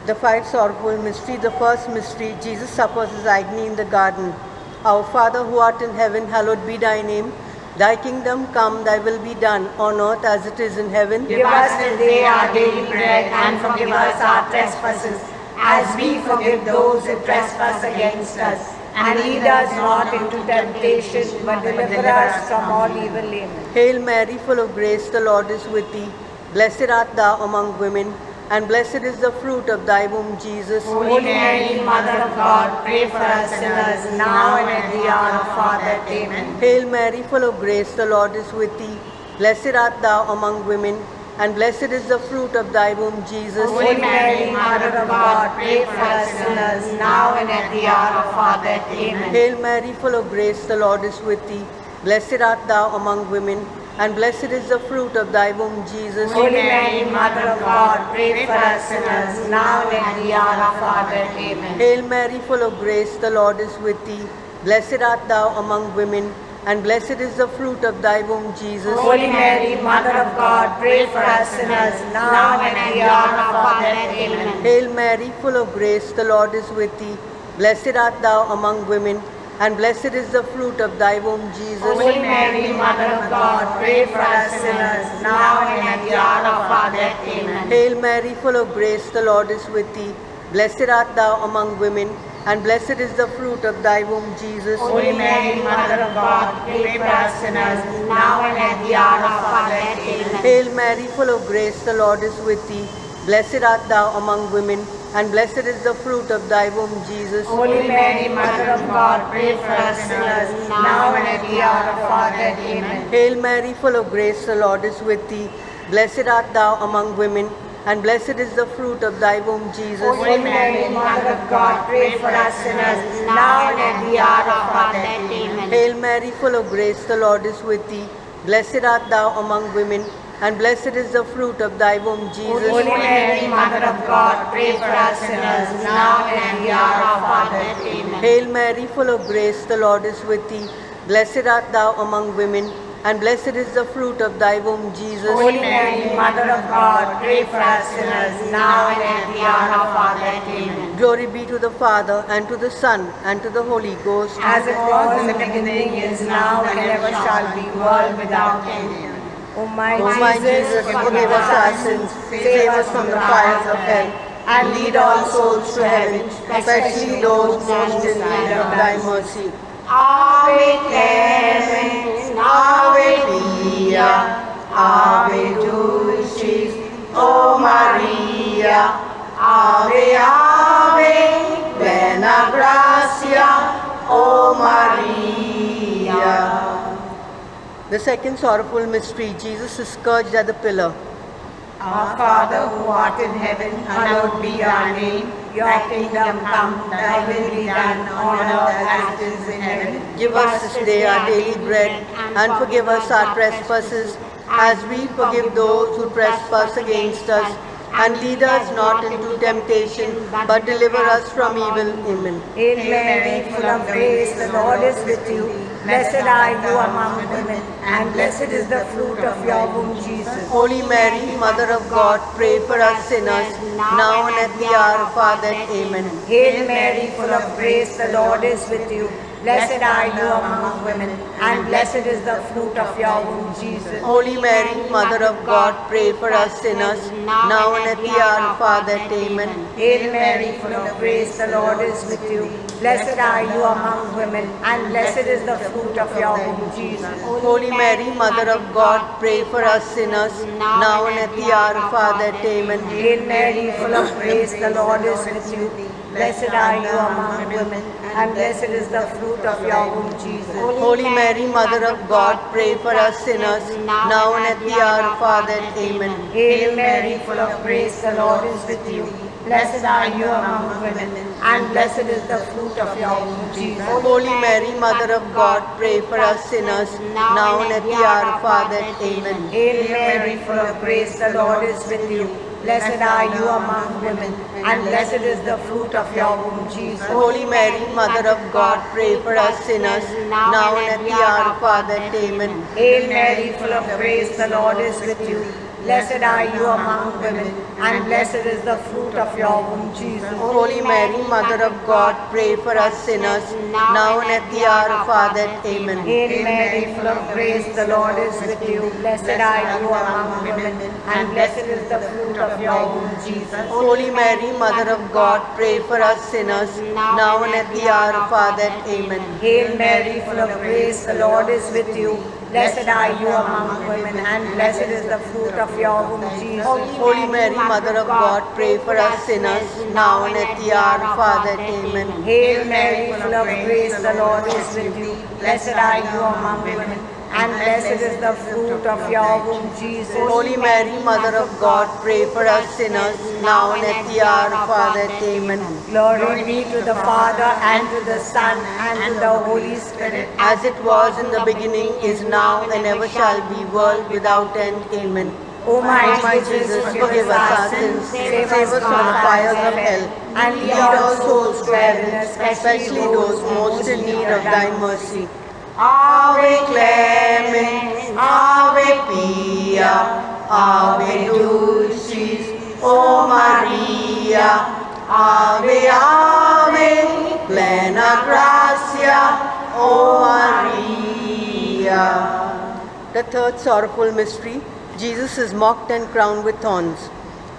The five sorrowful mysteries. The first mystery, Jesus suffers his agony in the garden. Our Father, who art in heaven, hallowed be thy name. Thy kingdom come, thy will be done, on earth as it is in heaven. Give us this day our daily bread, and forgive us our trespasses, as we forgive those who trespass against us. And lead us not into temptation, but deliver us from all evil. Amen. Hail Mary, full of grace, the Lord is with thee. Blessed art thou among women, and blessed is the fruit of thy womb, Jesus. Holy Mary, Mother of God, pray for us sinners, now and at the hour of our death. Amen. Hail Mary, full of grace, the Lord is with thee. Blessed art thou among women, and blessed is the fruit of thy womb, Jesus. Holy Mary, Mother of God, pray for us sinners, now and at the hour of our death. Amen. Hail Mary, full of grace, the Lord is with thee. Blessed art thou among women, and blessed is the fruit of thy womb, Jesus. Holy Mary, Mother of God, pray for us sinners, now and at the hour of our death. Amen. Hail Mary, full of grace, the Lord is with thee. Blessed art thou among women, and blessed is the fruit of thy womb, Jesus. Holy Mary, Mother of God, pray for us sinners, now and at the hour of our death. Amen. Hail Mary, full of grace, the Lord is with thee. Blessed art thou among women, and blessed is the fruit of thy womb, Jesus. Holy Mary, Mother of God, pray for us sinners, now and at the hour of our death. Amen. Hail Mary, full of grace, the Lord is with thee. Blessed art thou among women, and blessed is the fruit of thy womb, Jesus. Holy Mary, Mother of God, pray for us sinners, now and at the hour of our death. Amen. Hail Mary, full of grace, the Lord is with thee. Blessed art thou among women, and blessed is the fruit of thy womb, Jesus. Holy Mary, Mother of God, pray for us sinners, now and at the hour of our death. Amen. Hail Mary, full of grace, the Lord is with thee. Blessed art thou among women, and blessed is the fruit of thy womb, Jesus. Holy Mary, Mother of God, pray for us sinners, now and at the hour of our death. Amen. Hail Mary, full of grace, the Lord is with thee. Blessed art thou among women, and blessed is the fruit of thy womb, Jesus. Holy Mary, Mother of God, pray for us sinners, now and at the hour of our death. Amen. Hail Mary, full of grace, the Lord is with thee. Blessed art thou among women, and blessed is the fruit of thy womb, Jesus. Holy Mary, Mother of God, pray for us sinners, now and at the hour of our death. Amen. Glory be to the Father, and to the Son, and to the Holy Ghost. As it was in the beginning, is now, and ever shall be, world without end. O my O my Jesus, forgive us our sins, save us from the fires of hell, and lead all souls to heaven, especially those most in need of thy mercy. Ave clemens, Ave pia, Ave dulcis, O Maria, Ave Ave, plena gratia, O Maria. The second sorrowful mystery, Jesus is scourged at the pillar. Our Father who art in heaven, hallowed be thy name. Your kingdom come, thy will be done on earth as it is in heaven. Give us this day our daily bread, and forgive us our trespasses, as we forgive those who trespass against us. And lead us not into temptation, but deliver us from evil. Amen. Hail Mary, full of grace, the Lord is with you. Blessed are you among women, and blessed is the fruit of your womb, Jesus. Holy Mary, Mother of God, pray for us sinners, now and at the hour of our death. Amen. Hail Mary, full of grace, the Lord is with you. Blessed are you among women, and blessed is the fruit of your womb, Jesus. Holy Mary, Mother of God, pray for us sinners, now and at the hour of our death. Amen. Hail Mary, full of grace, the Lord is with you. Blessed are you among women, and blessed is the fruit of your womb, Jesus. Holy Mary, Mother of God, pray for us sinners, now and at the hour of our death. Amen. Hail Mary, full of grace, the Lord is with you. Blessed are you among women, and blessed is the fruit of your womb, Jesus. Holy Mary, Mother of God, pray for us sinners, now and at the hour of our death. Amen. Hail Mary, full of grace, the Lord is with you. Blessed are you among women, and blessed is the fruit of your womb, Jesus. Holy Mary, Mother of God, pray for us sinners, now and at the hour of our death. Amen. Hail Mary, full of grace, the Lord is with you. Blessed are you among women, and blessed is the fruit of your womb, Jesus. Holy Mary, Mother of God, pray for us sinners, now and at the hour of our death. Amen. Hail Mary, full of grace, the Lord is with you. Blessed are you among women, and blessed is the fruit of your womb, Jesus. Holy Mary, Mother of God, pray for us sinners, now and at the hour of our death. Amen. Hail Mary, full of grace, the Lord is with you. Blessed are you among women, and blessed is the fruit of your womb, Jesus. Holy Mary, Mother of God, pray for us sinners, now and at the hour of our death. Amen. Hail Mary, full of grace, the Lord is with you. Blessed are you among women, and blessed is the fruit of your womb, Jesus. Holy Mary, Mother of God, pray for us sinners, now and at the hour of our death. Amen. Hail Mary, full of grace, the Lord is with you. Blessed are you among women, and blessed is the fruit of your womb, Jesus. Holy Mary, Mother of God, pray for us sinners, now and at the hour of our death. Amen. Glory be to the Father, and to the Son, and to the Holy Spirit. As it was in the beginning, is now, and ever shall be, world without end. Amen. O my My Jesus, forgive us our sins, save us from the fires of hell, and lead all souls to heaven, especially those most in need of thy mercy. Ave clemens, Ave pia, Ave dulcis, O Maria, Ave Ave, plena gratia, O Maria. The third sorrowful mystery, Jesus is mocked and crowned with thorns.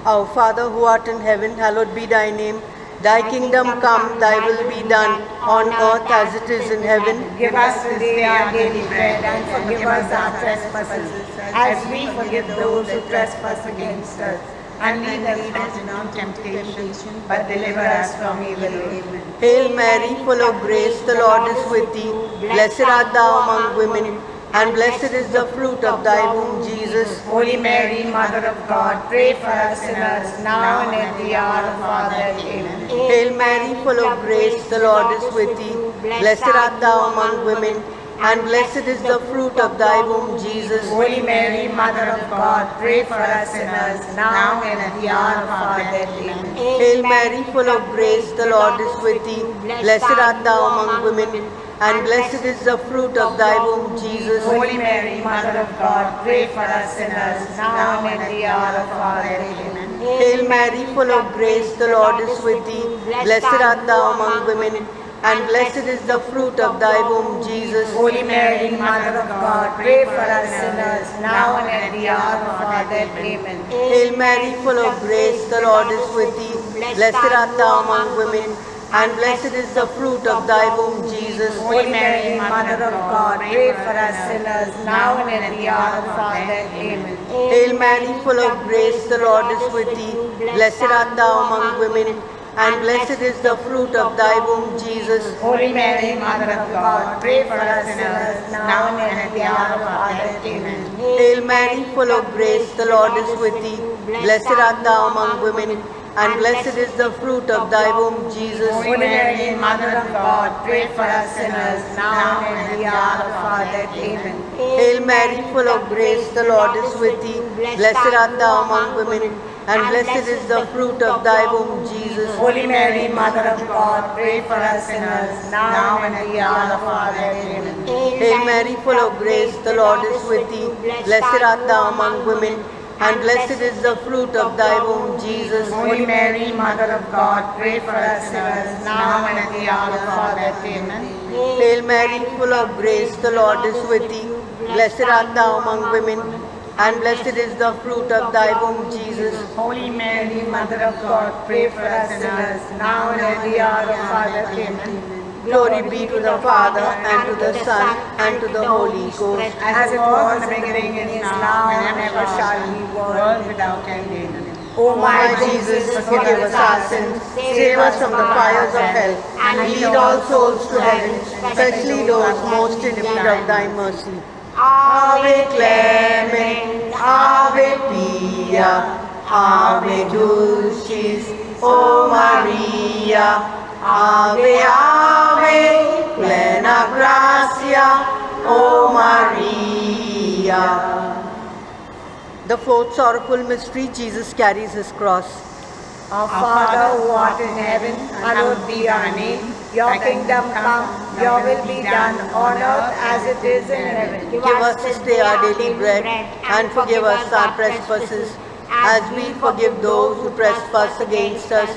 Our Father who art in heaven, hallowed be thy name. Thy kingdom come, thy will be done, on earth as it is in heaven. Give us today our daily bread, and forgive us our trespasses, as we forgive those who trespass against us. And lead us not into temptation, but deliver us from evil. Amen. Hail Mary, full of grace, the Lord is with thee. Blessed art thou among women, and blessed is the fruit of thy womb, Jesus. Holy Mary, Mother of God, pray for us sinners, now and at the hour of our death. Amen. Hail Mary, full of grace, the Lord is with thee. Blessed art thou among women, and blessed is the fruit of thy womb, Jesus. Holy Mary, Mother of God, pray for us sinners, now and at the hour of our death. Amen. Hail Mary, full of grace, the Lord is with thee. Blessed art thou among women, and blessed is the fruit of thy womb, Jesus. Holy Mary, Mother of God, pray for us sinners, now and at the hour of our death. Amen. Hail Mary, full of grace, the Lord is with thee. Blessed art thou among women, and blessed is the fruit of thy womb, Jesus. Holy Mary, Mother of God, pray for us sinners, now and at the hour of our death. Amen. Hail Mary, full of grace, the Lord is with thee. Blessed art thou among women, and blessed is the fruit of thy womb, Jesus. Holy Mary, Mother of God, pray for us sinners, now and at the hour of our death. Amen. Hail Mary, full of grace, the Lord is with thee. Blessed art thou among women, and blessed is the fruit of thy womb, Jesus. Holy Mary, Mother of God, pray for us sinners, now and at the hour of our death. Amen. Hail Mary, full of grace, the Lord is with thee. Blessed art thou among women, and blessed is the fruit of thy womb, Jesus. Holy Mary, Mother of God, pray for us sinners, now and at the hour of our death. Amen. Hail Mary, full of grace, the Lord is with thee. Blessed art thou among women, and blessed is the fruit of thy womb, Jesus. Holy Mary, Mother of God, pray for us sinners, now and at the hour of our death. Amen. Hail Mary, full of grace, the Lord is with thee. Blessed art thou among women, and blessed is the fruit of thy womb, Jesus. Holy Mary, Mother of God, pray for us sinners, now and at the hour of our death. Amen. Hail Mary, full of grace, the Lord is with thee. Blessed art thou among women, and blessed is the fruit of thy womb, Jesus. Holy Mary, Mother of God, pray for us sinners, now and at the hour of our death. Amen. Glory be to the Father, and to the Son, and to the Holy Ghost. As it was in the beginning, is now, and ever shall be, world without end. Amen. O My Jesus, forgive us our sins, save us from the fires of hell, and lead all souls to heaven, especially those most in need of thy mercy. Ave Clement, Ave Pia, Ave Dulcis, O Maria, Ave, Ave, plena gratia, O Maria. The fourth sorrowful mystery, Jesus carries his cross. Our Father who art in heaven, hallowed be thy name. Your kingdom come, your will be done on earth as it is in heaven. Give us this day our daily bread, and forgive us our trespasses, as we forgive those who trespass against us.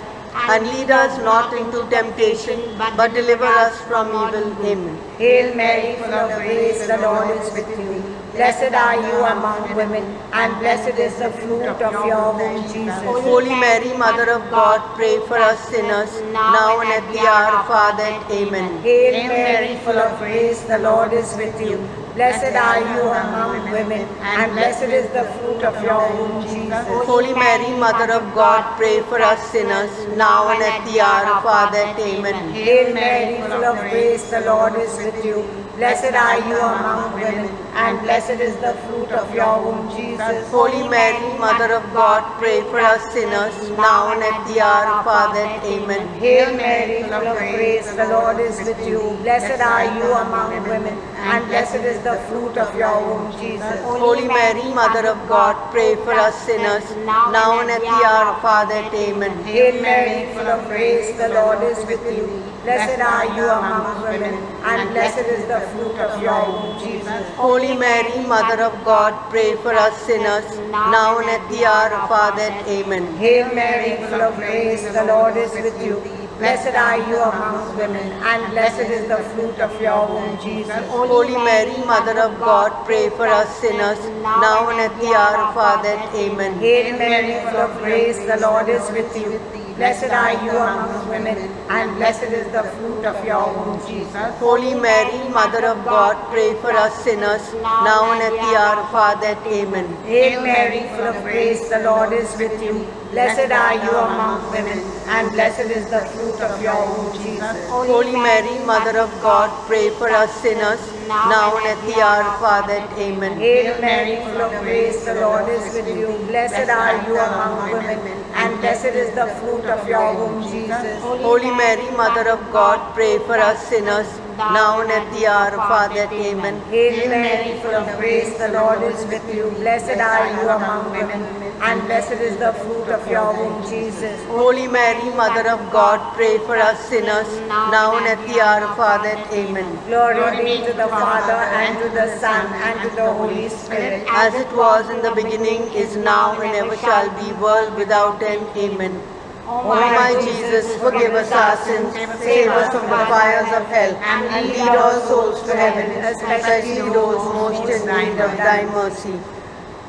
And lead us not into temptation, but deliver us from evil. Amen. Hail Mary, full of grace, the Lord is with you. Blessed are you among women, and blessed is the fruit of your womb, Jesus. Holy Mary, Mother of God, pray for us sinners, now and at the hour of our death. Amen. Hail Mary, full of grace, the Lord is with you. Blessed are you among women, and blessed is the fruit of your womb, Jesus. Holy Mary, Mother of God, pray for us sinners, now and at the hour of our death. Amen. Hail Mary, full of grace, the Lord is with you. Blessed are you among women, and blessed is the fruit of your womb, Jesus. Holy Mary, Mother of God, pray for us sinners, now and at the hour of our death. Amen. Hail Mary, full of grace, the Lord is with you. Blessed are you among women, and blessed is the fruit of your womb, Jesus. Holy Mary, Mother of God, pray for us sinners, now and at the hour of our death. Amen. Hail Mary, full of grace, the Lord is with you. Blessed are you among women, and blessed is the fruit of your womb, Jesus. Holy Mary, Mother of God, pray for us sinners, now and at the hour of our death. Amen. Hail Mary, full of grace, the Lord is with you. Blessed are you among women, and blessed is the fruit of your womb, Jesus. Holy Mary, Mother of God, pray for us sinners, now and at the hour of our death. Amen. Hail Mary, full of grace, the Lord is with you. Blessed are you among women, and blessed is the fruit of your womb, Jesus. Holy Mary, Mother of God, pray for us sinners, now and at the hour of our death. Amen. Hail Mary, full of grace, the Lord is with you. Blessed are you among women, and blessed is the fruit of your womb, Jesus. Holy Mary, Mother of God, pray for us sinners, now and at the hour of our death. Amen. Hail Mary, full of grace, the Lord is with you. Blessed are you among women, and blessed is the fruit of your womb, Jesus. Holy Mary, Mother of God, pray for us sinners, now and at the hour of our death. Amen. Hail Mary, full of grace, the Lord is with you. Blessed are you among women, and blessed is the fruit of your womb, Jesus. Holy Mary, Mother of God, pray for us sinners, now and at the hour of our death. Amen. Glory be to the Father, and to the Son, and to the Holy Spirit. As it was in the beginning, is now, and ever shall be, world without end. Amen. O my Jesus, forgive us our sins, save us from the fires of hell, and lead all souls to heaven, especially those most in need of thy mercy.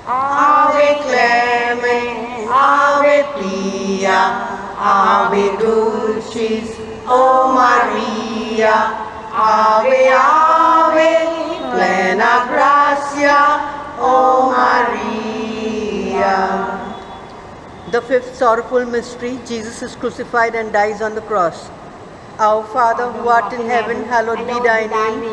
Ave Clement, Ave Pia, Ave Dulcis, O Maria, Ave, Ave, plena gratia, O Maria. The fifth sorrowful mystery, Jesus is crucified and dies on the cross. Our Father, who art in heaven, hallowed be thy name.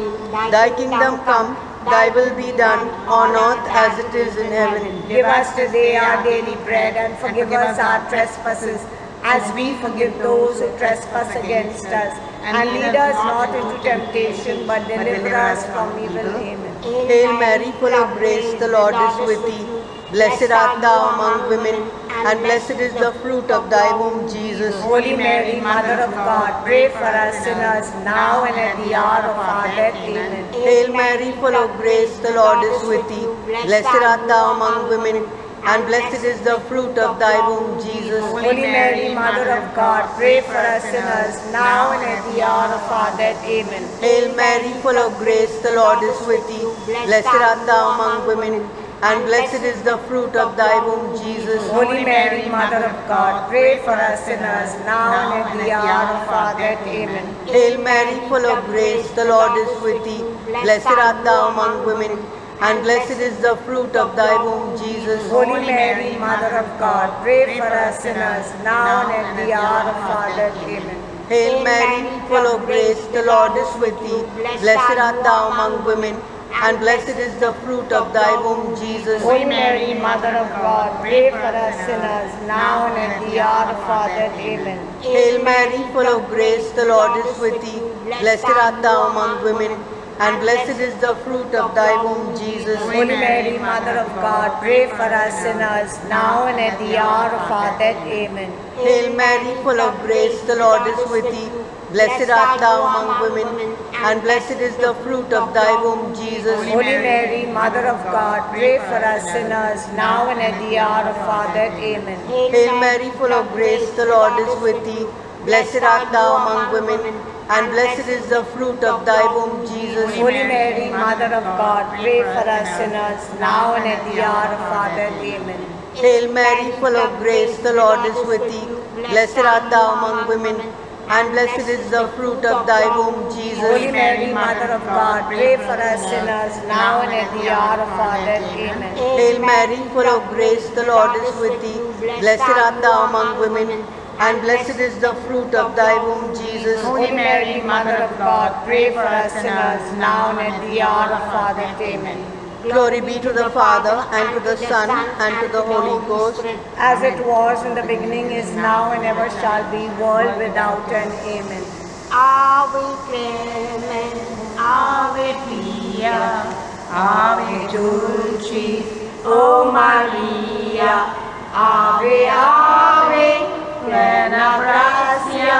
Thy kingdom come, thy will be done, on earth as it is in heaven. Give us today our daily bread, and forgive us our trespasses, as we forgive those who trespass against us. And lead us not into temptation, but deliver us from evil. Amen. Hail Mary, full of grace, the Lord is with thee. Blessed art thou among women, and blessed is the fruit of thy womb, Jesus. Holy Mary, Mother of God, pray for us sinners, now and at the hour of our death. Amen. Hail Mary, full of grace, the Lord is with thee. Blessed art thou among women, and blessed is the fruit of thy womb, Jesus. Holy Mary, Mother of God, pray for us sinners, now and at the hour of our death. Amen. Hail Mary, full of grace, the Lord is with thee. Blessed art thou among women, and blessed is the fruit of thy womb, Jesus. Holy Mary, Mother of God, pray for us sinners, now and at the hour of our death. Amen. Hail Mary, full of grace, the Lord is with thee. Blessed art thou among women, and blessed is the fruit of thy womb, Jesus. Holy Mary, Mother of God, pray for us sinners, now and at the hour of our death. Amen. Hail Mary, full of grace, the Lord is with thee. Blessed art thou among women, and blessed is the fruit of thy womb, Jesus. Holy Mary, Mother of God, pray for us sinners, now and at the hour of our death. Amen. Hail Mary, full of grace, the Lord is with thee. Blessed art thou among women, and blessed is the fruit of thy womb, Jesus. Holy Mary, Mother of God, pray for us sinners, now and at the hour of our death. Amen. Hail Mary, full of grace, the Lord is with thee. Blessed art thou among women, and blessed is the fruit of thy womb, Jesus. Holy Mary, Mother of God, pray for us sinners, now and at the hour of our death. Amen. Hail Mary, full of grace, the Lord is with thee. Blessed art thou among women, and blessed is the fruit of thy womb, Jesus. Holy Mary, Mother of God, pray for us sinners, now and at the hour of our death. Amen. Hail Mary, full of grace, the Lord is with thee. Blessed art thou among women, and blessed is the fruit of thy womb, Jesus. Holy Mary, Mother of God, pray for us sinners, now and at the hour of our death. Amen. Hail Mary, full of grace, the Lord is with thee. Blessed art thou among women, and blessed is the fruit of thy womb, Jesus. Holy Mary, Mother of God, pray for us sinners, now and at the hour of our death. Amen. Glory be to the Father, and to the Son, and to the Holy Ghost. As it was in the beginning, is now, and ever shall be, world without end. Amen. Ave Clement, Ave Pia, Ave Dulcis, O Maria, Ave, Ave, plena gratia,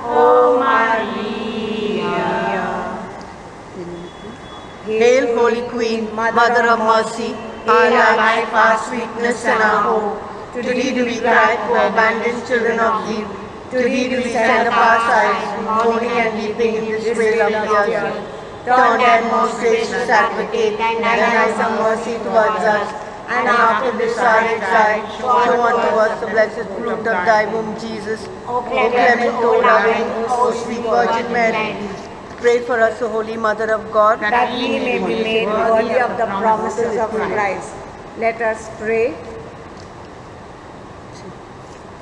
O Maria. Hail, Holy Queen, Mother of Mercy, our life, our sweetness, and our hope. To thee do we cry, poor abandoned children of Eve. To thee do we send up our sighs, mourning and weeping in this vale of tears. Turn then, most gracious Advocate, thine eyes of mercy towards us, and after this our exile, show unto us the blessed fruit of thy womb, Jesus. O clement, O loving, O sweet Virgin Mary, pray for us, O Holy Mother of God, That we may be made worthy of the promises of Christ. Let us pray.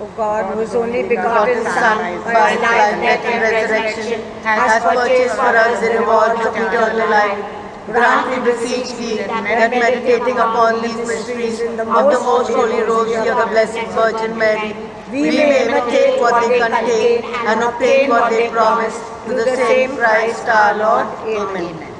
O God, whose only begotten Son, by his life, death, and resurrection, has purchased for us the rewards of eternal life. Grant, we beseech thee, that meditating upon these mysteries of the most holy rosary of the Blessed Virgin Mary, we may imitate what they contain and obtain what they promise, through the same Christ our Lord. Amen.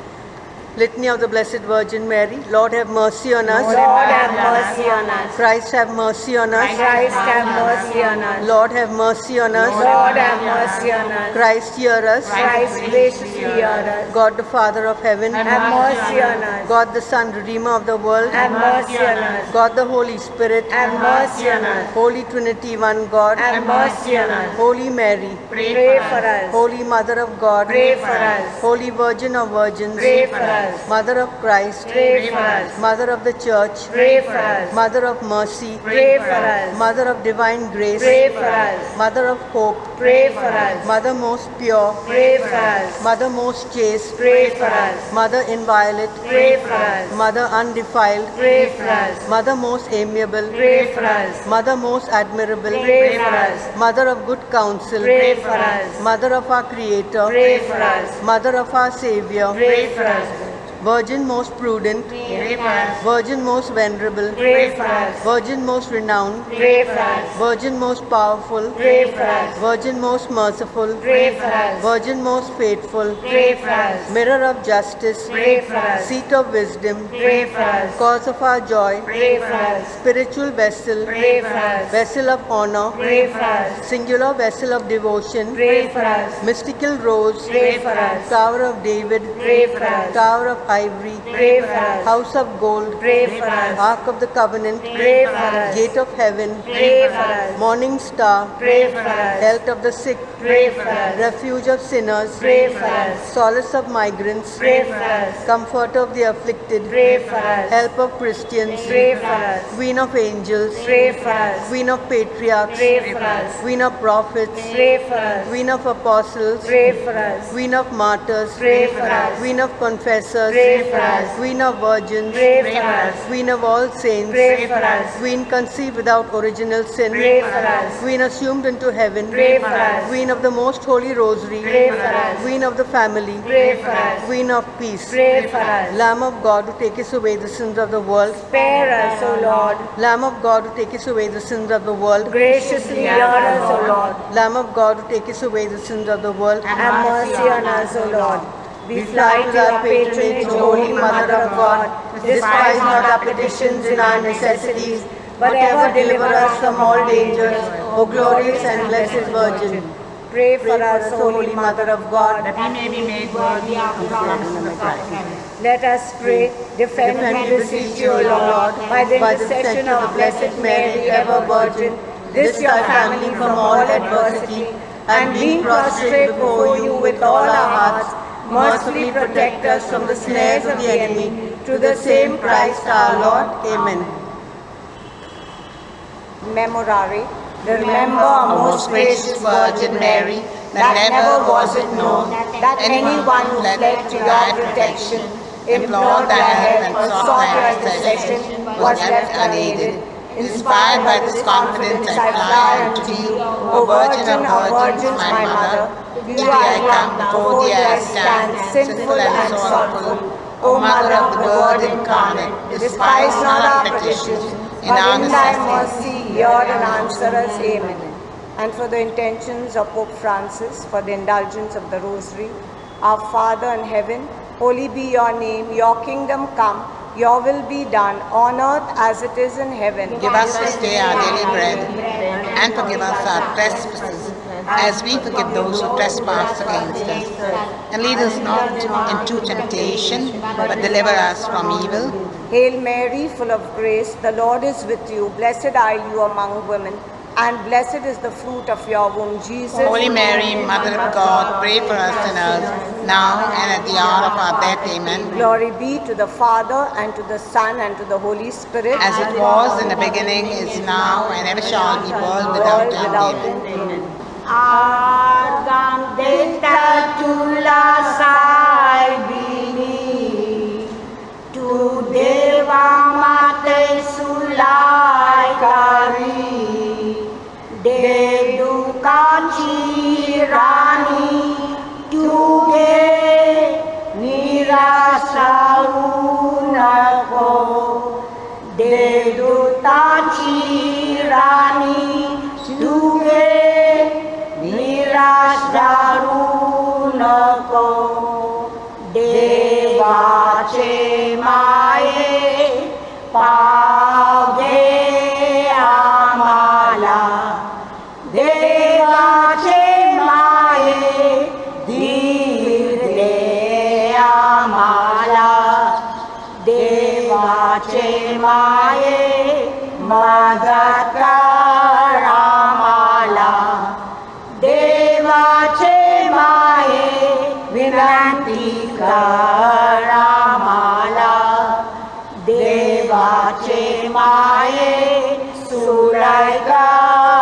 Litany of the Blessed Virgin Mary. Lord have mercy on us. Lord have mercy on us. Christ have mercy on us. Christ have mercy on us. Lord have mercy on us. Lord have mercy on us. Christ hear us. Christ graciously hear us. God the Father of heaven. Have mercy on us. God the Son, Redeemer of the world. Have mercy on us. God the Holy Spirit. Have mercy on us. Holy Trinity, one God. Have mercy on us. Holy Mary. Pray for us. Holy Mother of God. Pray for us. Holy Virgin of Virgins. Pray for us. Mother of Christ. Pray for us. Mother of the Church. Pray for us. Mother of mercy. Pray for us. Mother of divine grace. Pray for us. Mother of hope. Pray for us. Mother most pure. Pray for us. Mother most chaste. Pray for us. Mother inviolate. Pray for us. Mother undefiled. Pray for us. Mother most amiable. Pray for us. Mother most admirable. Pray for us. Mother of good counsel. Pray for us. Mother of our Creator. Pray for us. Mother of our Savior. Pray for us. Virgin most prudent. Pray for us. Virgin most venerable. Pray for us. Virgin most renowned. Pray for us. Virgin most powerful. Pray for us. Virgin most merciful. Pray for us. Virgin most faithful. Pray for us. Mirror of justice. Pray for us. Seat of wisdom. Pray for us. Cause of our joy. Pray for us. Spiritual vessel. Pray for us. Vessel of honor. Pray for us. Singular vessel of devotion. Pray for us. Mystical rose. Pray for us. Tower of David. Pray for us. Tower of ivory. Pray for us. House of gold. Pray for us. Ark of the covenant. Pray for us. Gate of heaven. Pray for us. Morning star. Pray for us. Health of the sick. Pray for us. Refuge of sinners. Pray for us. Solace of migrants. Pray for us. Comfort of the afflicted. Pray for us. Help of Christians. Pray for us. Queen of angels. Pray for us. Queen of patriarchs. Pray for us. Queen of prophets. Pray for us. Queen of apostles. Pray for us. Queen of martyrs. Pray for us. Queen of confessors. Pray for us. Queen of virgins. Pray for us. Queen of all saints. Pray for us. Queen conceived without original sin. Pray for us. Queen assumed into heaven. Pray for us. Queen of the most holy rosary. Pray for us. Queen of the family. Pray for us. Queen of peace. Pray for us. Lamb of God who taketh away the sins of the world. Spare us, O Lord. Lamb of God who taketh away the sins of the world. Graciously hear us, O Lord. Lamb of God who taketh away the sins of the world. Have mercy on us, O Lord. We fly to your patronage, O Holy Mother of God. Despise not our petitions in our necessities, but ever deliver us from all dangers, O glorious and blessed Virgin. Pray for us, O Holy Mother of God, that we may be made worthy of the promise of Christ. let us pray. Defend, we beseech you, O Lord, by the intercession of the Blessed Mary, ever Virgin, this your family from all adversity, and being prostrate before you with all our hearts, mercifully protect us from the snares of the enemy, through the same Christ our Lord. Amen. Memorare. Remember, our most gracious Virgin Mary, that never was it known that anyone who fled to your protection, implored thy help and sought thy intercession, was left unaided. Inspired by this confidence, I fly unto thee, O Virgin of Virgins, my Mother. To thee I come, before thee I stand, sinful and sorrowful. O Mother of the Word incarnate, despise not our petitions, but in thy mercy hear and answer us. Amen. And for the intentions of Pope Francis, for the indulgence of the Rosary, our Father in heaven, holy be your name, your kingdom come, your will be done, on earth as it is in heaven. Give us this day our daily bread, and forgive us our trespasses, as we forgive those who trespass against us. And lead us not into temptation, but deliver us from evil. Hail Mary, full of grace, the Lord is with you. Blessed are you among women, and blessed is the fruit of your womb, Jesus. Holy Mary, Mother of God, pray for us sinners, now and at the hour of our death. Amen. Glory be to the Father, and to the Son, and to the Holy Spirit. As it was in the beginning, is now, and ever shall be, world without end. Amen. Agam deta tula saibini, tu deva mate sulai kari, dedu kachi rani, tu de nirasa unako, dedu tachi rani, tu de Nirasdarunako Deva पावगे आम्हाला देवाचे माये धीर दे आम्हाला देवाचे माये मदत कर आम्हाला देवाचे माये विनंती कर आम्हाला देवाचे माये सुलय कर